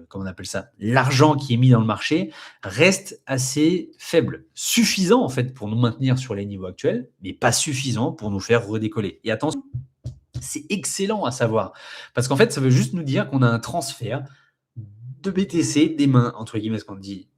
Comment on appelle ça? L'argent qui est mis dans le marché reste assez faible. Suffisant, en fait, pour nous maintenir sur les niveaux actuels, mais pas suffisant pour nous faire redécoller. Et attention, c'est excellent à savoir. Parce qu'en fait, ça veut juste nous dire qu'on a un transfert de BTC des mains, entre guillemets, ce qu'on dit,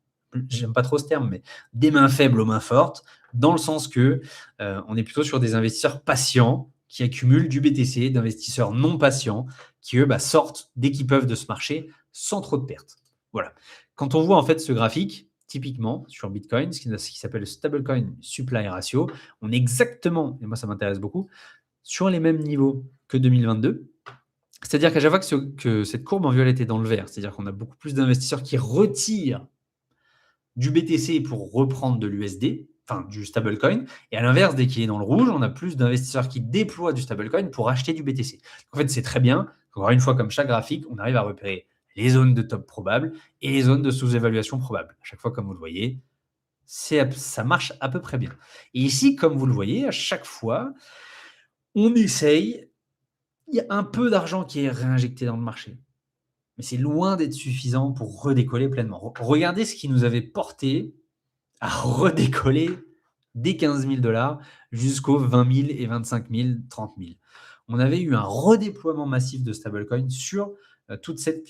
j'aime pas trop ce terme, mais des mains faibles aux mains fortes, dans le sens que on est plutôt sur des investisseurs patients qui accumulent du BTC, d'investisseurs non patients qui, eux, sortent dès qu'ils peuvent de ce marché sans trop de pertes. Voilà. Quand on voit en fait ce graphique, typiquement sur Bitcoin, ce qui s'appelle le Stablecoin Supply Ratio, on est exactement, et moi ça m'intéresse beaucoup, sur les mêmes niveaux que 2022. C'est-à-dire qu'à chaque fois que cette courbe en violet est dans le vert, c'est-à-dire qu'on a beaucoup plus d'investisseurs qui retirent du BTC pour reprendre de l'USD, enfin du stablecoin, et à l'inverse, dès qu'il est dans le rouge, on a plus d'investisseurs qui déploient du stablecoin pour acheter du BTC. En fait, c'est très bien. Encore une fois, comme chaque graphique, on arrive à repérer les zones de top probables et les zones de sous-évaluation probable. À chaque fois, comme vous le voyez, ça marche à peu près bien. Et ici, comme vous le voyez, à chaque fois, on essaye, il y a un peu d'argent qui est réinjecté dans le marché. Mais c'est loin d'être suffisant pour redécoller pleinement. Regardez ce qui nous avait porté à redécoller des 15 000 $ jusqu'aux 20 000 et 25 000, 30 000. On avait eu un redéploiement massif de stablecoin sur toute cette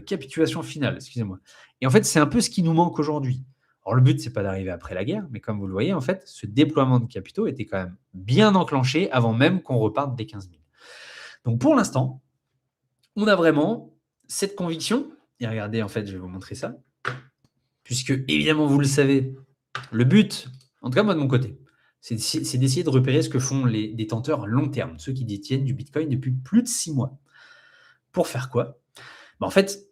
capitulation finale, excusez-moi. Et en fait, c'est un peu ce qui nous manque aujourd'hui. Alors, le but, c'est pas d'arriver après la guerre, mais comme vous le voyez, en fait, ce déploiement de capitaux était quand même bien enclenché avant même qu'on reparte des 15 000. Donc, pour l'instant, on a vraiment cette conviction. Et regardez, en fait, je vais vous montrer ça. Puisque, évidemment, vous le savez, le but, en tout cas moi de mon côté, c'est d'essayer de repérer ce que font les détenteurs à long terme, ceux qui détiennent du Bitcoin depuis plus de 6 mois. Pour faire quoi? En fait,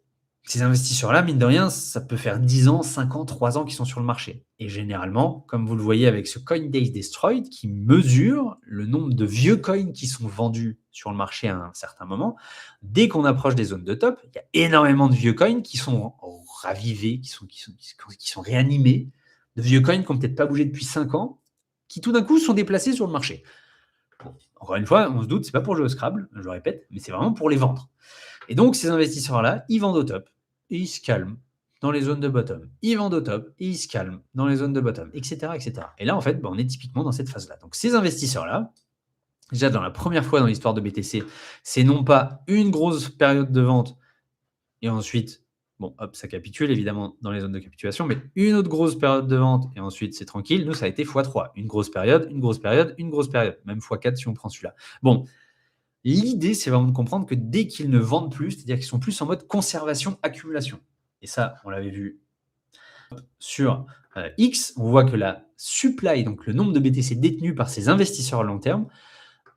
ces investisseurs-là, mine de rien, ça peut faire 10 ans, 5 ans, 3 ans qu'ils sont sur le marché. Et généralement, comme vous le voyez avec ce Coinbase Destroyed, qui mesure le nombre de vieux coins qui sont vendus sur le marché à un certain moment, dès qu'on approche des zones de top, il y a énormément de vieux coins qui sont ravivés, qui sont réanimés, de vieux coins qui n'ont peut-être pas bougé depuis 5 ans, qui tout d'un coup sont déplacés sur le marché. Bon, encore une fois, on se doute, c'est pas pour jouer au Scrabble, je le répète, mais c'est vraiment pour les vendre. Et donc, ces investisseurs-là, ils vendent au top et ils se calment dans les zones de bottom. Ils vendent au top et ils se calment dans les zones de bottom, etc. etc. Et là, en fait, on est typiquement dans cette phase-là. Donc, ces investisseurs-là, déjà dans la première fois dans l'histoire de BTC, c'est non pas une grosse période de vente et ensuite, ça capitule évidemment dans les zones de capitulation, mais une autre grosse période de vente et ensuite c'est tranquille. Nous, ça a été x3. Une grosse période, une grosse période, une grosse période. Même x4 si on prend celui-là. Bon, l'idée, c'est vraiment de comprendre que dès qu'ils ne vendent plus, c'est-à-dire qu'ils sont plus en mode conservation-accumulation. Et ça, on l'avait vu sur X, on voit que la supply, donc le nombre de BTC détenus par ces investisseurs à long terme,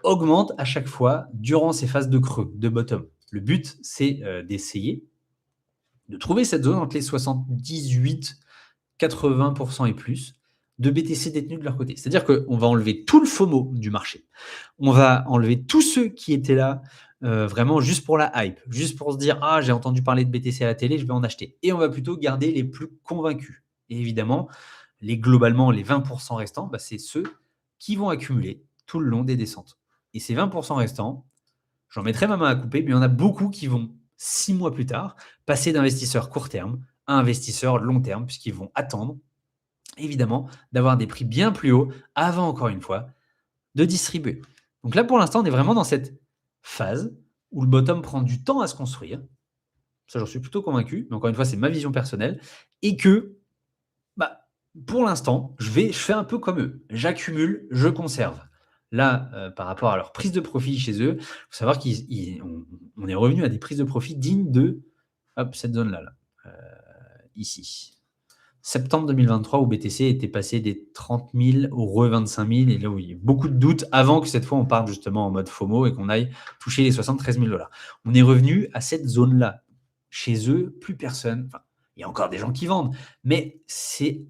augmente à chaque fois durant ces phases de creux, de bottom. Le but, c'est d'essayer de trouver cette zone entre les 78, 80% et plus de BTC détenus de leur côté. C'est-à-dire qu'on va enlever tout le FOMO du marché. On va enlever tous ceux qui étaient là vraiment juste pour la hype, juste pour se dire « Ah, j'ai entendu parler de BTC à la télé, je vais en acheter ». Et on va plutôt garder les plus convaincus. Et évidemment, globalement, les 20% restants, c'est ceux qui vont accumuler tout le long des descentes. Et ces 20% restants, j'en mettrai ma main à couper, mais il y en a beaucoup qui vont, 6 mois plus tard, passer d'investisseurs court terme à investisseurs long terme, puisqu'ils vont attendre évidemment, d'avoir des prix bien plus hauts avant, encore une fois, de distribuer. Donc là, pour l'instant, on est vraiment dans cette phase où le bottom prend du temps à se construire. ça j'en suis plutôt convaincu, mais encore une fois, c'est ma vision personnelle et que, bah, pour l'instant, je fais un peu comme eux. J'accumule, je conserve. Là, par rapport à leur prise de profit chez eux, il faut savoir qu'on est revenu à des prises de profit dignes de, hop, cette zone-là, là, ici. Septembre 2023 où BTC était passé des 30 000 au re-25 000 et là où il y a beaucoup de doutes avant que cette fois on parte justement en mode FOMO et qu'on aille toucher les 73 000 $. On est revenu à cette zone-là. Chez eux, plus personne. Enfin, il y a encore des gens qui vendent, mais c'est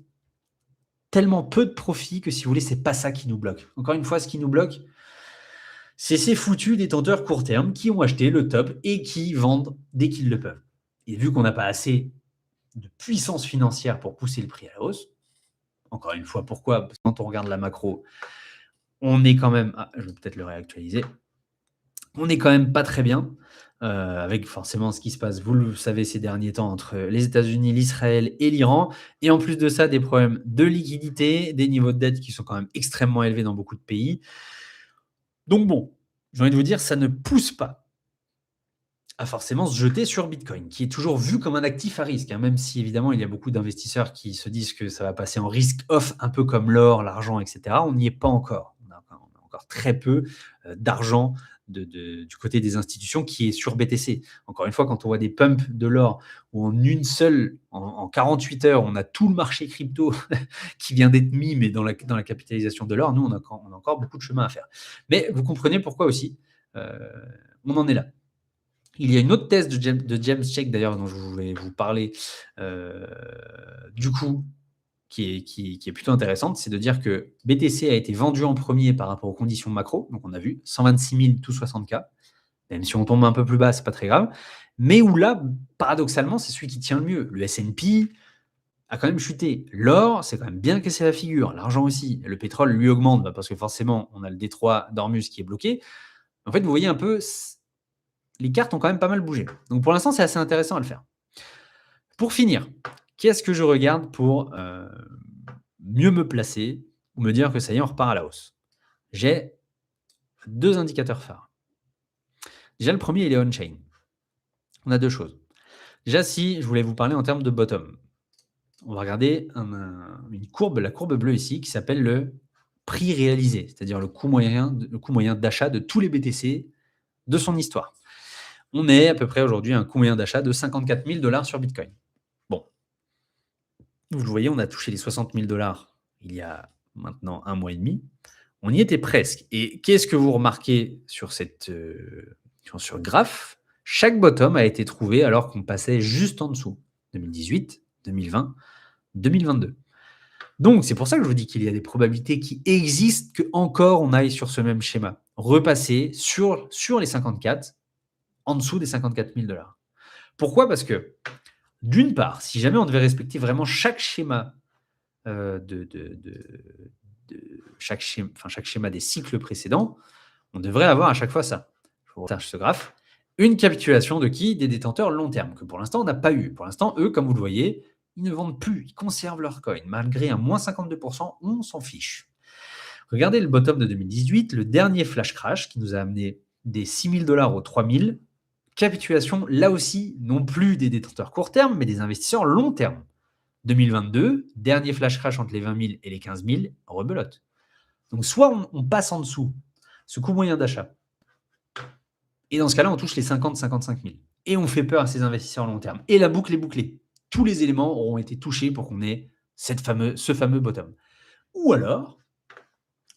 tellement peu de profit que si vous voulez, c'est pas ça qui nous bloque. Encore une fois, ce qui nous bloque, c'est ces foutus détenteurs court terme qui ont acheté le top et qui vendent dès qu'ils le peuvent. Et vu qu'on n'a pas assez de puissance financière pour pousser le prix à la hausse, encore une fois, pourquoi? Parce que quand on regarde la macro, on est quand même, je vais peut-être le réactualiser. On est quand même pas très bien, avec forcément ce qui se passe, vous le savez, ces derniers temps entre les États-Unis, l'Israël et l'Iran. Et en plus de ça, des problèmes de liquidité, des niveaux de dette qui sont quand même extrêmement élevés dans beaucoup de pays. Donc bon, j'ai envie de vous dire, ça ne pousse pas à forcément se jeter sur Bitcoin, qui est toujours vu comme un actif à risque, hein, même si évidemment il y a beaucoup d'investisseurs qui se disent que ça va passer en risk off, un peu comme l'or, l'argent, etc. On n'y est pas encore. On a encore très peu d'argent du côté des institutions qui est sur BTC. Encore une fois, quand on voit des pumps de l'or où en 48 heures, on a tout le marché crypto qui vient d'être mis, mais dans la capitalisation de l'or, nous, on a encore beaucoup de chemin à faire. Mais vous comprenez pourquoi aussi on en est là. Il y a une autre thèse de James Check, d'ailleurs, dont je voulais vous parler, du coup, qui est plutôt intéressante, c'est de dire que BTC a été vendu en premier par rapport aux conditions macro. Donc, on a vu 126 000 tout 60K. Même si on tombe un peu plus bas, c'est pas très grave. Mais où là, paradoxalement, c'est celui qui tient le mieux. Le S&P a quand même chuté. L'or, c'est quand même bien cassé la figure. L'argent aussi. Le pétrole, lui, augmente parce que forcément, on a le détroit d'Ormuz qui est bloqué. En fait, vous voyez un peu, les cartes ont quand même pas mal bougé. Donc pour l'instant, c'est assez intéressant à le faire. Pour finir, qu'est-ce que je regarde pour mieux me placer ou me dire que ça y est, on repart à la hausse? J'ai 2 indicateurs phares. Déjà, le premier, il est on-chain. On a 2 choses. Déjà, si je voulais vous parler en termes de bottom, on va regarder une courbe, la courbe bleue ici, qui s'appelle le prix réalisé, c'est-à-dire le coût moyen d'achat de tous les BTC de son histoire. On est à peu près aujourd'hui à un coût moyen d'achat de 54 000 $ sur Bitcoin. Bon, vous le voyez, on a touché les 60 000 $ il y a maintenant 1 mois et demi. On y était presque. Et qu'est-ce que vous remarquez sur sur le graphe? Chaque bottom a été trouvé alors qu'on passait juste en dessous. 2018, 2020, 2022. Donc, c'est pour ça que je vous dis qu'il y a des probabilités qui existent qu'encore on aille sur ce même schéma. Repasser sur les 54, en dessous des 54 000 $. Pourquoi? Parce que, d'une part, si jamais on devait respecter vraiment chaque schéma chaque schéma des cycles précédents, on devrait avoir à chaque fois ça. Je vous partage ce graphe. Une capitulation de qui? Des détenteurs long terme, que pour l'instant, on n'a pas eu. Pour l'instant, eux, comme vous le voyez, ils ne vendent plus, ils conservent leur coin. Malgré un moins 52%, on s'en fiche. Regardez le bottom de 2018, le dernier flash crash qui nous a amené des 6 000 $ aux 3 000. Capitulation, là aussi, non plus des détenteurs court terme, mais des investisseurs long terme. 2022, dernier flash crash entre les 20 000 et les 15 000, rebelote. Donc, soit on passe en dessous ce coût moyen d'achat, et dans ce cas-là, on touche les 50-55 000. Et on fait peur à ces investisseurs long terme. Et la boucle est bouclée. Tous les éléments auront été touchés pour qu'on ait ce fameux bottom. Ou alors,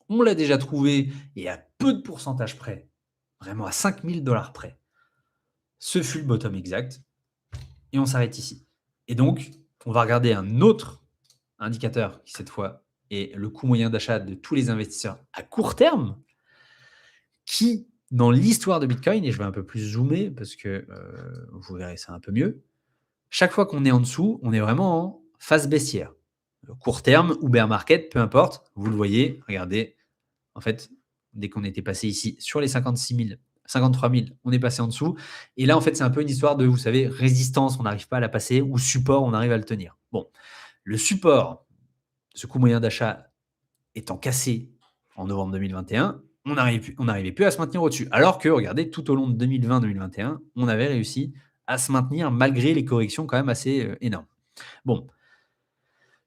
on l'a déjà trouvé et à peu de pourcentage près, vraiment à 5 000 $ près. Ce fut le bottom exact. Et on s'arrête ici. Et donc, on va regarder un autre indicateur qui, cette fois, est le coût moyen d'achat de tous les investisseurs à court terme, qui, dans l'histoire de Bitcoin, et je vais un peu plus zoomer parce que vous verrez ça un peu mieux, chaque fois qu'on est en dessous, on est vraiment en phase baissière. Court terme ou bear market, peu importe, vous le voyez, regardez, en fait, dès qu'on était passé ici sur les 56 000, 53 000, on est passé en dessous. Et là, en fait, c'est un peu une histoire de, vous savez, résistance, on n'arrive pas à la passer, ou support, on arrive à le tenir. Bon, le support, ce coût moyen d'achat étant cassé en novembre 2021, on n'arrivait plus à se maintenir au-dessus. Alors que, regardez, tout au long de 2020-2021, on avait réussi à se maintenir malgré les corrections quand même assez énormes. Bon,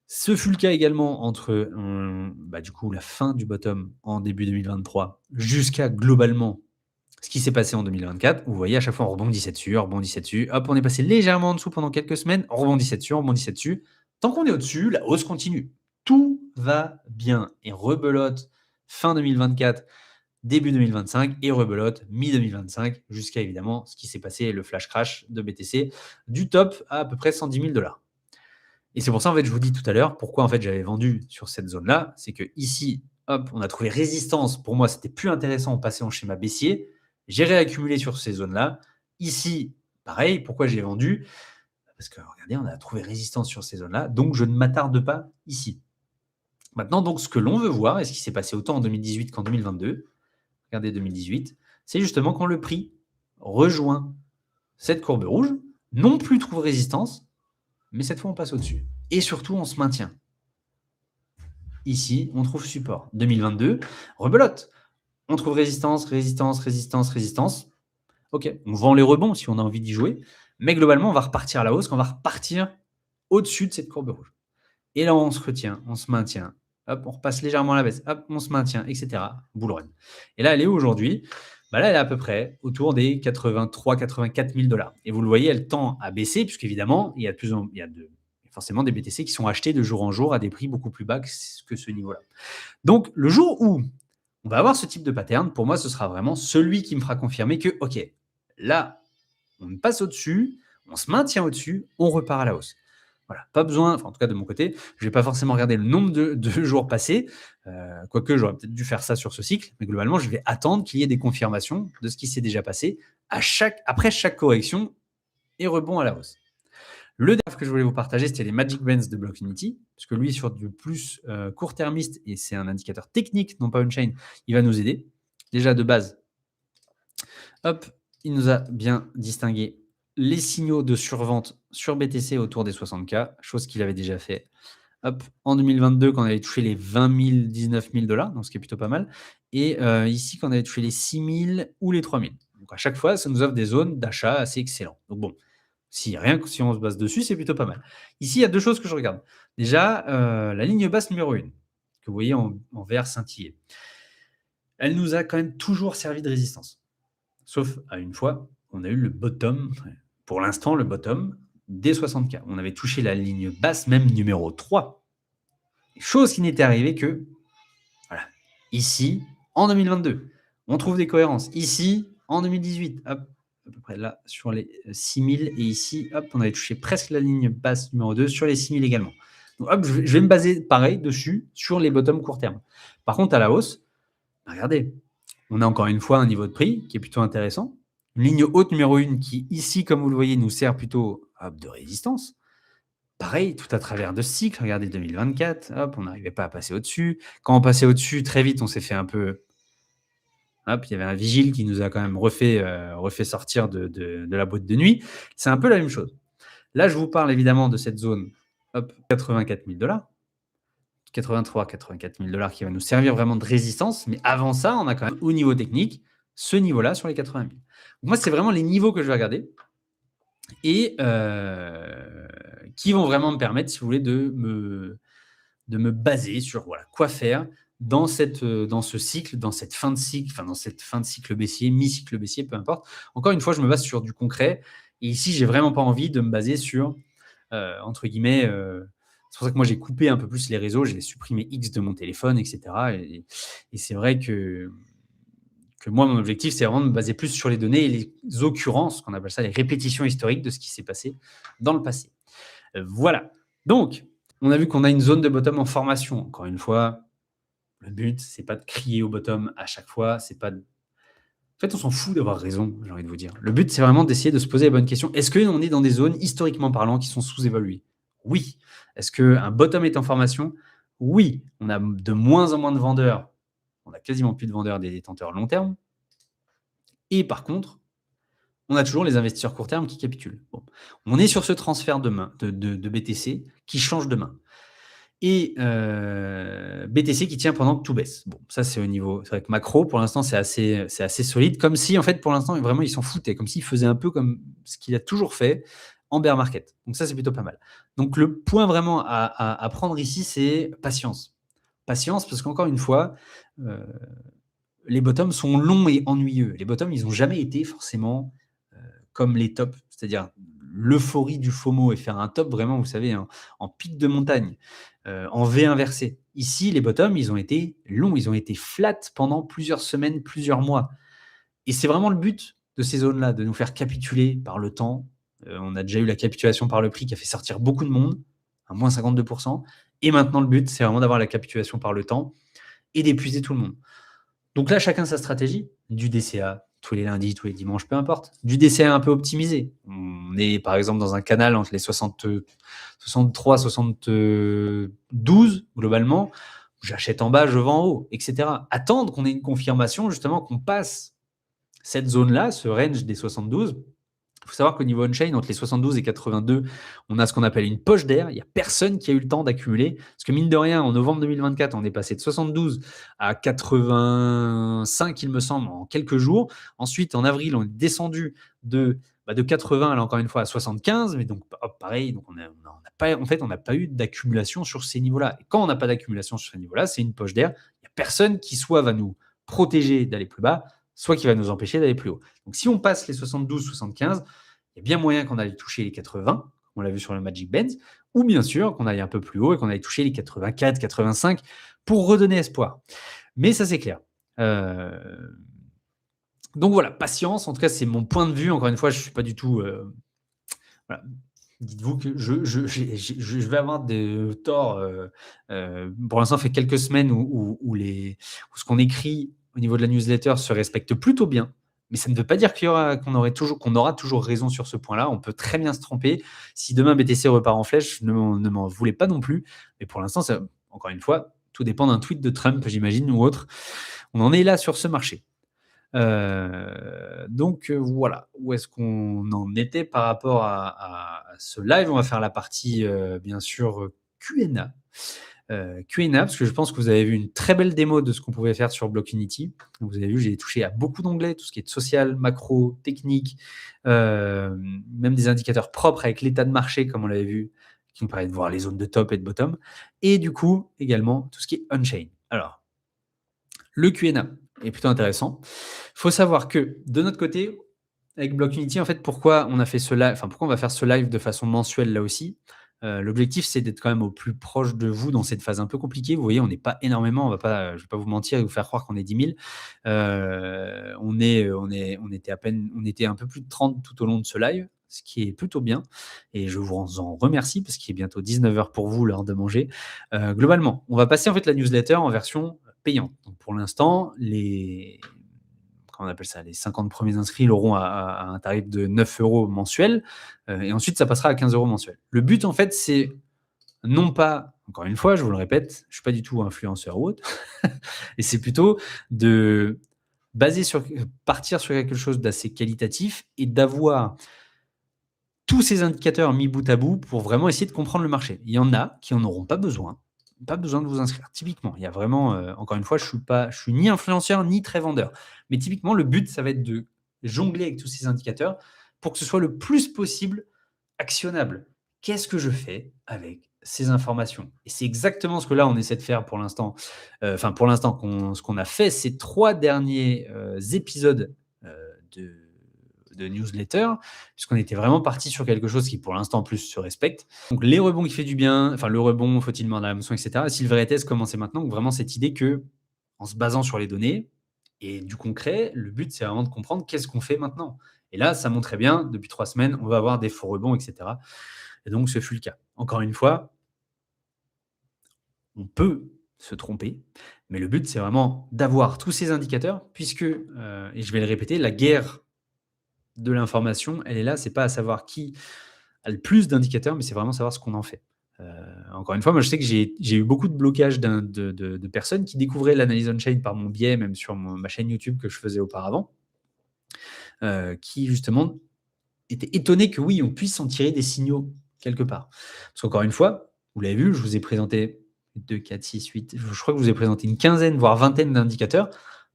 ce fut le cas également entre du coup, la fin du bottom en début 2023 jusqu'à globalement ce qui s'est passé en 2024. Vous voyez, à chaque fois, on rebondissait dessus. Hop, on est passé légèrement en dessous pendant quelques semaines, on rebondissait dessus. Tant qu'on est au-dessus, la hausse continue. Tout va bien. Et rebelote fin 2024, début 2025 et rebelote mi-2025 jusqu'à évidemment ce qui s'est passé, le flash crash de BTC du top à peu près 110 000 $. Et c'est pour ça, en fait, je vous dis tout à l'heure, pourquoi en fait j'avais vendu sur cette zone-là. C'est que ici, hop, on a trouvé résistance. Pour moi, c'était plus intéressant de passer en schéma baissier. J'ai réaccumulé sur ces zones-là. Ici, pareil, pourquoi j'ai vendu? Parce que regardez, on a trouvé résistance sur ces zones-là. Donc, je ne m'attarde pas ici. Maintenant, donc, ce que l'on veut voir, et ce qui s'est passé autant en 2018 qu'en 2022, regardez 2018, c'est justement quand le prix rejoint cette courbe rouge, non plus trouve résistance, mais cette fois, on passe au-dessus. Et surtout, on se maintient. Ici, on trouve support. 2022, rebelote. On trouve résistance, résistance, résistance, résistance. OK, on vend les rebonds si on a envie d'y jouer. Mais globalement, on va repartir à la hausse, on va repartir au-dessus de cette courbe rouge. Et là, on se retient, on se maintient. Hop, on repasse légèrement à la baisse. Hop, on se maintient, etc. Bull run. Et là, elle est où aujourd'hui? Là, elle est à peu près autour des 83 84 000 $. Et vous le voyez, elle tend à baisser, puisqu'évidemment, il y a forcément des BTC qui sont achetés de jour en jour à des prix beaucoup plus bas que ce niveau-là. Donc, le jour où on va avoir ce type de pattern, pour moi, ce sera vraiment celui qui me fera confirmer que, OK, là, on passe au-dessus, on se maintient au-dessus, on repart à la hausse. Voilà, pas besoin, en tout cas de mon côté, je ne vais pas forcément regarder le nombre de jours passés, quoique j'aurais peut-être dû faire ça sur ce cycle, mais globalement, je vais attendre qu'il y ait des confirmations de ce qui s'est déjà passé après chaque correction et rebond à la hausse. Le dernier que je voulais vous partager, c'était les Magic Bands de Blockfinity, parce que lui, sur du plus court-termiste, et c'est un indicateur technique, non pas on-chain, il va nous aider. Déjà de base, hop, il nous a bien distingué les signaux de survente sur BTC autour des 60K, chose qu'il avait déjà fait hop, en 2022 quand on avait touché les 20 000, 19 000 $, donc ce qui est plutôt pas mal. Et ici, quand on avait touché les 6 000 ou les 3 000. Donc à chaque fois, ça nous offre des zones d'achat assez excellentes. Donc bon, si on se base dessus, c'est plutôt pas mal. Ici, il y a deux choses que je regarde. Déjà, la ligne basse numéro 1, que vous voyez en vert scintillé. Elle nous a quand même toujours servi de résistance. Sauf à une fois, on a eu le bottom, pour l'instant le bottom, des 60K. On avait touché la ligne basse, même numéro 3. Chose qui n'était arrivée que, voilà, ici, en 2022. On trouve des cohérences. Ici, en 2018, hop, à peu près là, sur les 6000. Et ici, hop, on avait touché presque la ligne basse numéro 2 sur les 6000 également. Donc, hop, je vais me baser pareil dessus sur les bottoms court terme. Par contre, à la hausse, regardez, on a encore une fois un niveau de prix qui est plutôt intéressant. Une ligne haute numéro 1 qui, ici, comme vous le voyez, nous sert plutôt de résistance. Pareil, tout à travers de ce cycle, regardez 2024, hop, on n'arrivait pas à passer au-dessus. Quand on passait au-dessus, très vite, on s'est fait un peu... Hop, il y avait un vigile qui nous a quand même refait sortir de la boîte de nuit. C'est un peu la même chose. Là, je vous parle évidemment de cette zone, hop, 84 000 $. 83 84 000 $ qui va nous servir vraiment de résistance. Mais avant ça, on a quand même, au niveau technique, ce niveau-là sur les 80 000. Donc moi, c'est vraiment les niveaux que je vais regarder et qui vont vraiment me permettre, si vous voulez, de me baser sur voilà, quoi faire dans ce cycle, dans cette fin de cycle, enfin dans cette fin de cycle baissier, mi-cycle baissier, peu importe. Encore une fois, je me base sur du concret. Et ici, j'ai vraiment pas envie de me baser sur, entre guillemets, c'est pour ça que moi, j'ai coupé un peu plus les réseaux, j'ai supprimé X de mon téléphone, etc. Et c'est vrai que moi, mon objectif, c'est vraiment de me baser plus sur les données et les occurrences, qu'on appelle ça les répétitions historiques de ce qui s'est passé dans le passé. Voilà. Donc, on a vu qu'on a une zone de bottom en formation. Encore une fois, le but, c'est pas de crier au bottom à chaque fois. C'est pas de... En fait, on s'en fout d'avoir raison, j'ai envie de vous dire. Le but, c'est vraiment d'essayer de se poser les bonnes questions. Est-ce qu'on est dans des zones, historiquement parlant, qui sont sous-évaluées? Oui. Est-ce qu'un bottom est en formation? Oui. On a de moins en moins de vendeurs. On a quasiment plus de vendeurs des détenteurs long terme. Et par contre, on a toujours les investisseurs court terme qui capitulent. Bon. On est sur ce transfert de BTC qui change de main. et BTC qui tient pendant que tout baisse. Bon, ça, c'est au niveau, c'est vrai que macro, pour l'instant, c'est assez solide, comme si, en fait, pour l'instant, vraiment, ils s'en foutaient, comme s'il faisait un peu comme ce qu'il a toujours fait en bear market. Donc ça, c'est plutôt pas mal. Donc le point vraiment à prendre ici, c'est patience. Patience, parce qu'encore une fois, heu, les bottoms sont longs et ennuyeux. Les bottoms, ils n'ont jamais été forcément comme les tops, c'est-à-dire l'euphorie du FOMO et faire un top vraiment, vous savez, en pic de montagne, en V inversé. Ici, les bottoms, ils ont été longs, ils ont été flat pendant plusieurs semaines, plusieurs mois. Et c'est vraiment le but de ces zones-là, de nous faire capituler par le temps. On a déjà eu la capitulation par le prix qui a fait sortir beaucoup de monde, à moins 52%. Et maintenant, le but, c'est vraiment d'avoir la capitulation par le temps et d'épuiser tout le monde. Donc là, chacun sa stratégie. Du DCA, tous les lundis, tous les dimanches, peu importe. Du DCA un peu optimisé. On est par exemple dans un canal entre les 63, 72 globalement. J'achète en bas, je vends en haut, etc. Attendre qu'on ait une confirmation, justement, qu'on passe cette zone-là, ce range des 72. Il faut savoir qu'au niveau on-chain, entre les 72 et 82, on a ce qu'on appelle une poche d'air. Il n'y a personne qui a eu le temps d'accumuler. Parce que mine de rien, en novembre 2024, on est passé de 72 à 85, il me semble, en quelques jours. Ensuite, en avril, on est descendu de 80, là encore une fois, à 75. Mais donc, hop, pareil, donc on n'a pas, en fait, on n'a pas eu d'accumulation sur ces niveaux-là. Et quand on n'a pas d'accumulation sur ces niveaux-là, c'est une poche d'air. Il n'y a personne qui soit va nous protéger d'aller plus bas, soit qui va nous empêcher d'aller plus haut. Donc si on passe les 72-75, il y a bien moyen qu'on aille toucher les 80, on l'a vu sur le Magic Benz, ou bien sûr qu'on aille un peu plus haut et qu'on aille toucher les 84, 85 pour redonner espoir. Mais ça, c'est clair. Donc voilà, patience, en tout cas, c'est mon point de vue. Encore une fois, je ne suis pas du tout... voilà. Dites-vous que je vais avoir des torts. Pour l'instant, ça fait quelques semaines où ce qu'on écrit au niveau de la newsletter se respecte plutôt bien. Mais ça ne veut pas dire qu'on aura toujours raison sur ce point-là. On peut très bien se tromper. Si demain BTC repart en flèche, ne m'en voulez pas non plus. Mais pour l'instant, encore une fois, tout dépend d'un tweet de Trump, j'imagine, ou autre. On en est là sur ce marché. Donc voilà, où est-ce qu'on en était par rapport à ce live. On va faire la partie, bien sûr, Q&A. Q&A, parce que je pense que vous avez vu une très belle démo de ce qu'on pouvait faire sur Blockfinity. Vous avez vu, j'ai touché à beaucoup d'onglets, tout ce qui est social, macro, technique, même des indicateurs propres avec l'état de marché, comme on l'avait vu, qui nous permet de voir les zones de top et de bottom. Et du coup, également, tout ce qui est on-chain. Alors, le Q&A est plutôt intéressant. Il faut savoir que de notre côté, avec Blockfinity, en fait, pourquoi on va faire ce live de façon mensuelle là aussi. L'objectif, c'est d'être quand même au plus proche de vous dans cette phase un peu compliquée. Vous voyez, on n'est pas énormément, je ne vais pas vous mentir et vous faire croire qu'on est 10 000. On était un peu plus de 30 tout au long de ce live, ce qui est plutôt bien. Et je vous en remercie parce qu'il est bientôt 19h pour vous, l'heure de manger. Globalement, on va passer en fait la newsletter en version payante. Donc pour l'instant, on appelle ça, les 50 premiers inscrits l'auront à un tarif de 9 € mensuel. Et ensuite, ça passera à 15 € mensuel. Le but, en fait, c'est non pas, encore une fois, je vous le répète, je ne suis pas du tout influenceur ou autre, et c'est plutôt de partir sur quelque chose d'assez qualitatif et d'avoir tous ces indicateurs mis bout à bout pour vraiment essayer de comprendre le marché. Il y en a qui n'en auront pas besoin de vous inscrire. Typiquement, il y a vraiment, encore une fois, je suis ni influenceur ni très vendeur. Mais typiquement, le but, ça va être de jongler avec tous ces indicateurs pour que ce soit le plus possible actionnable. Qu'est-ce que je fais avec ces informations? Et c'est exactement ce que là, on essaie de faire pour l'instant. Pour l'instant, ce qu'on a fait ces 3 derniers épisodes de newsletter, puisqu'on était vraiment parti sur quelque chose qui, pour l'instant, en plus, se respecte. Donc, les rebonds qui fait du bien, le rebond, faut-il mordre la hameçon, etc. Silver test, commencer maintenant. Donc, vraiment, cette idée que, en se basant sur les données et du concret, le but, c'est vraiment de comprendre qu'est-ce qu'on fait maintenant. Et là, ça montrait bien, depuis 3 semaines, on va avoir des faux rebonds, etc. Et donc, ce fut le cas. Encore une fois, on peut se tromper, mais le but, c'est vraiment d'avoir tous ces indicateurs, puisque, et je vais le répéter, la guerre de l'information, elle est là, c'est pas à savoir qui a le plus d'indicateurs, mais c'est vraiment savoir ce qu'on en fait. Encore une fois, moi je sais que j'ai eu beaucoup de blocages de personnes qui découvraient l'analyse on-chain par mon biais, même sur ma chaîne YouTube que je faisais auparavant, qui justement étaient étonnés que oui, on puisse en tirer des signaux quelque part. Parce qu'encore une fois, vous l'avez vu, je vous ai présenté 2, 4, 6, 8, je crois que je vous ai présenté une quinzaine, voire vingtaine d'indicateurs.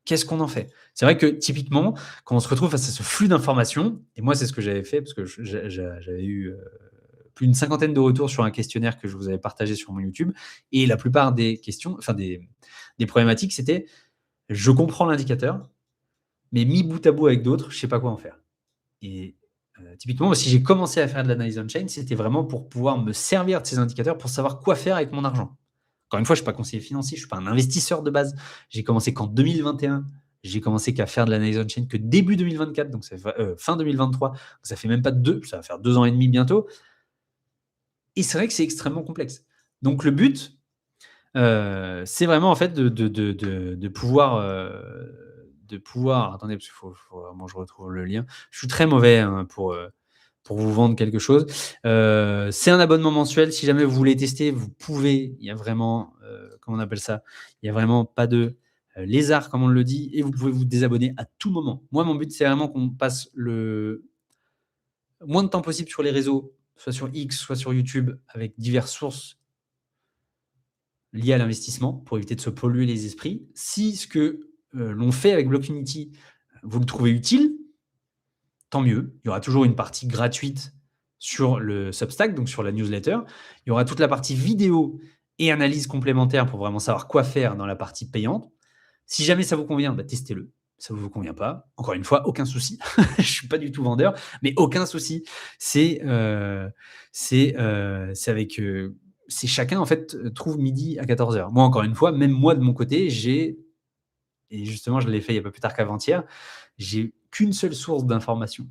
Qu'est-ce qu'on en fait? C'est vrai que typiquement, quand on se retrouve face à ce flux d'informations, et moi c'est ce que j'avais fait parce que j'avais eu plus d'une cinquantaine de retours sur un questionnaire que je vous avais partagé sur mon YouTube, et la plupart des questions, enfin des problématiques, c'était je comprends l'indicateur, mais mis bout à bout avec d'autres, je ne sais pas quoi en faire. Et typiquement, si j'ai commencé à faire de l'analyse on-chain, c'était vraiment pour pouvoir me servir de ces indicateurs pour savoir quoi faire avec mon argent. Encore une fois, je ne suis pas conseiller financier, je ne suis pas un investisseur de base. J'ai commencé qu'en 2021. J'ai commencé qu'à faire de l'analyse on-chain que début 2024, donc ça fait, fin 2023. Donc ça fait même pas ça va faire 2 ans et demi bientôt. Et c'est vrai que c'est extrêmement complexe. Donc le but, c'est vraiment en fait de pouvoir attendez, parce qu'il faut vraiment que je retrouve le lien. Je suis très mauvais, hein, pour vous vendre quelque chose. C'est un abonnement mensuel. Si jamais vous voulez tester, vous pouvez. Il y a vraiment, comment on appelle ça? Il y a vraiment pas de, lézard comme on le dit, et vous pouvez vous désabonner à tout moment. Moi, mon but, c'est vraiment qu'on passe le moins de temps possible sur les réseaux, soit sur X, soit sur YouTube, avec diverses sources liées à l'investissement pour éviter de se polluer les esprits. Si ce que l'on fait avec Blockfinity, vous le trouvez utile, tant mieux. Il y aura toujours une partie gratuite sur le Substack, donc sur la newsletter. Il y aura toute la partie vidéo et analyse complémentaire pour vraiment savoir quoi faire dans la partie payante. Si jamais ça vous convient, bah, testez-le. Ça ne vous convient pas, encore une fois, aucun souci. Je ne suis pas du tout vendeur, mais aucun souci. C'est avec... c'est chacun, en fait, trouve midi à 14h. Moi, encore une fois, même moi, de mon côté, et justement, je l'ai fait il n'y a pas plus tard qu'avant-hier, j'ai qu'une seule source d'information.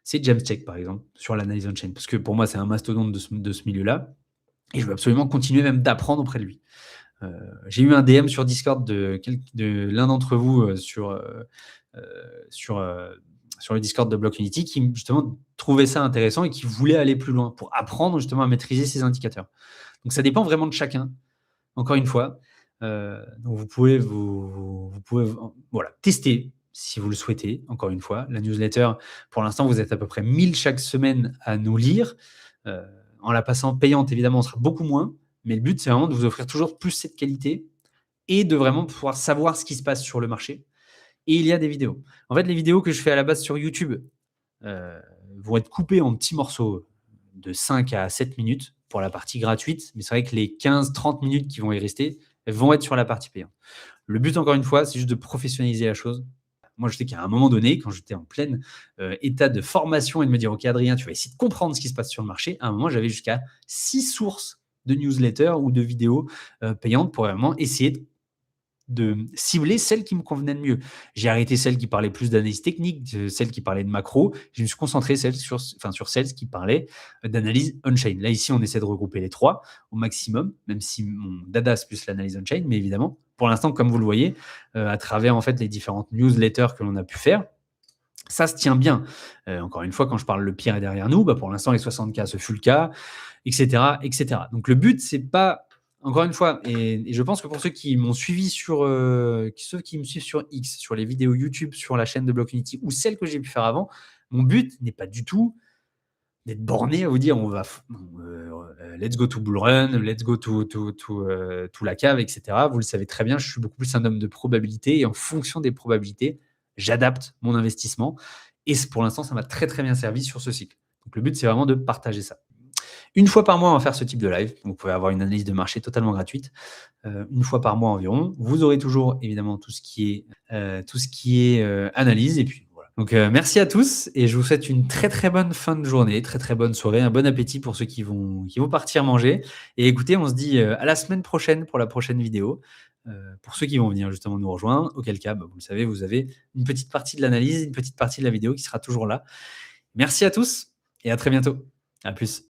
C'est James Check, par exemple, sur l'analyse on-chain. Parce que pour moi, c'est un mastodonte de ce milieu-là. Et je veux absolument continuer même d'apprendre auprès de lui. J'ai eu un DM sur Discord de l'un d'entre vous sur le Discord de Blockfinity qui justement trouvait ça intéressant et qui voulait aller plus loin pour apprendre justement à maîtriser ces indicateurs. Donc ça dépend vraiment de chacun. Encore une fois, donc vous pouvez voilà, tester si vous le souhaitez. Encore une fois, la newsletter, pour l'instant, vous êtes à peu près 1000 chaque semaine à nous lire. En la passant payante, évidemment, on sera beaucoup moins. Mais le but, c'est vraiment de vous offrir toujours plus cette qualité et de vraiment pouvoir savoir ce qui se passe sur le marché. Et il y a des vidéos. En fait, les vidéos que je fais à la base sur YouTube vont être coupées en petits morceaux de 5 à 7 minutes pour la partie gratuite. Mais c'est vrai que les 15-30 minutes qui vont y rester, elles vont être sur la partie payante. Le but, encore une fois, c'est juste de professionnaliser la chose. Moi, je sais qu'à un moment donné, quand j'étais en plein état de formation et de me dire, OK, Adrien, tu vas essayer de comprendre ce qui se passe sur le marché, à un moment, j'avais jusqu'à 6 sources de newsletters ou de vidéos payantes pour vraiment essayer de cibler celles qui me convenaient le mieux. J'ai arrêté celles qui parlaient plus d'analyse technique, celles qui parlaient de macro. Je me suis concentré sur celles qui parlaient d'analyse on-chain. Là, ici, on essaie de regrouper les trois au maximum, même si mon dada, c'est plus l'analyse on-chain. Mais évidemment, pour l'instant, comme vous le voyez, à travers en fait les différentes newsletters que l'on a pu faire, ça se tient bien. Encore une fois, quand je parle le pire est derrière nous, bah pour l'instant, les 60K, ce fut le cas, etc., etc. Donc, le but, c'est pas... Encore une fois, et je pense que pour ceux qui m'ont suivi ceux qui me suivent sur X, sur les vidéos YouTube, sur la chaîne de Blockfinity ou celles que j'ai pu faire avant, mon but n'est pas du tout d'être borné à vous dire on va let's go to Bull Run, let's go to la cave, etc. Vous le savez très bien, je suis beaucoup plus un homme de probabilité et en fonction des probabilités, j'adapte mon investissement. Et pour l'instant, ça m'a très très bien servi sur ce cycle. Donc le but, c'est vraiment de partager ça. Une fois par mois, on va faire ce type de live. Vous pouvez avoir une analyse de marché totalement gratuite. Une fois par mois environ. Vous aurez toujours, évidemment, tout ce qui est analyse. Et puis, voilà. Donc, merci à tous. Et je vous souhaite une très, très bonne fin de journée, très, très bonne soirée. Un bon appétit pour ceux qui vont partir manger. Et écoutez, on se dit à la semaine prochaine pour la prochaine vidéo. Pour ceux qui vont venir justement nous rejoindre. Auquel cas, vous le savez, vous avez une petite partie de l'analyse, une petite partie de la vidéo qui sera toujours là. Merci à tous et à très bientôt. À plus.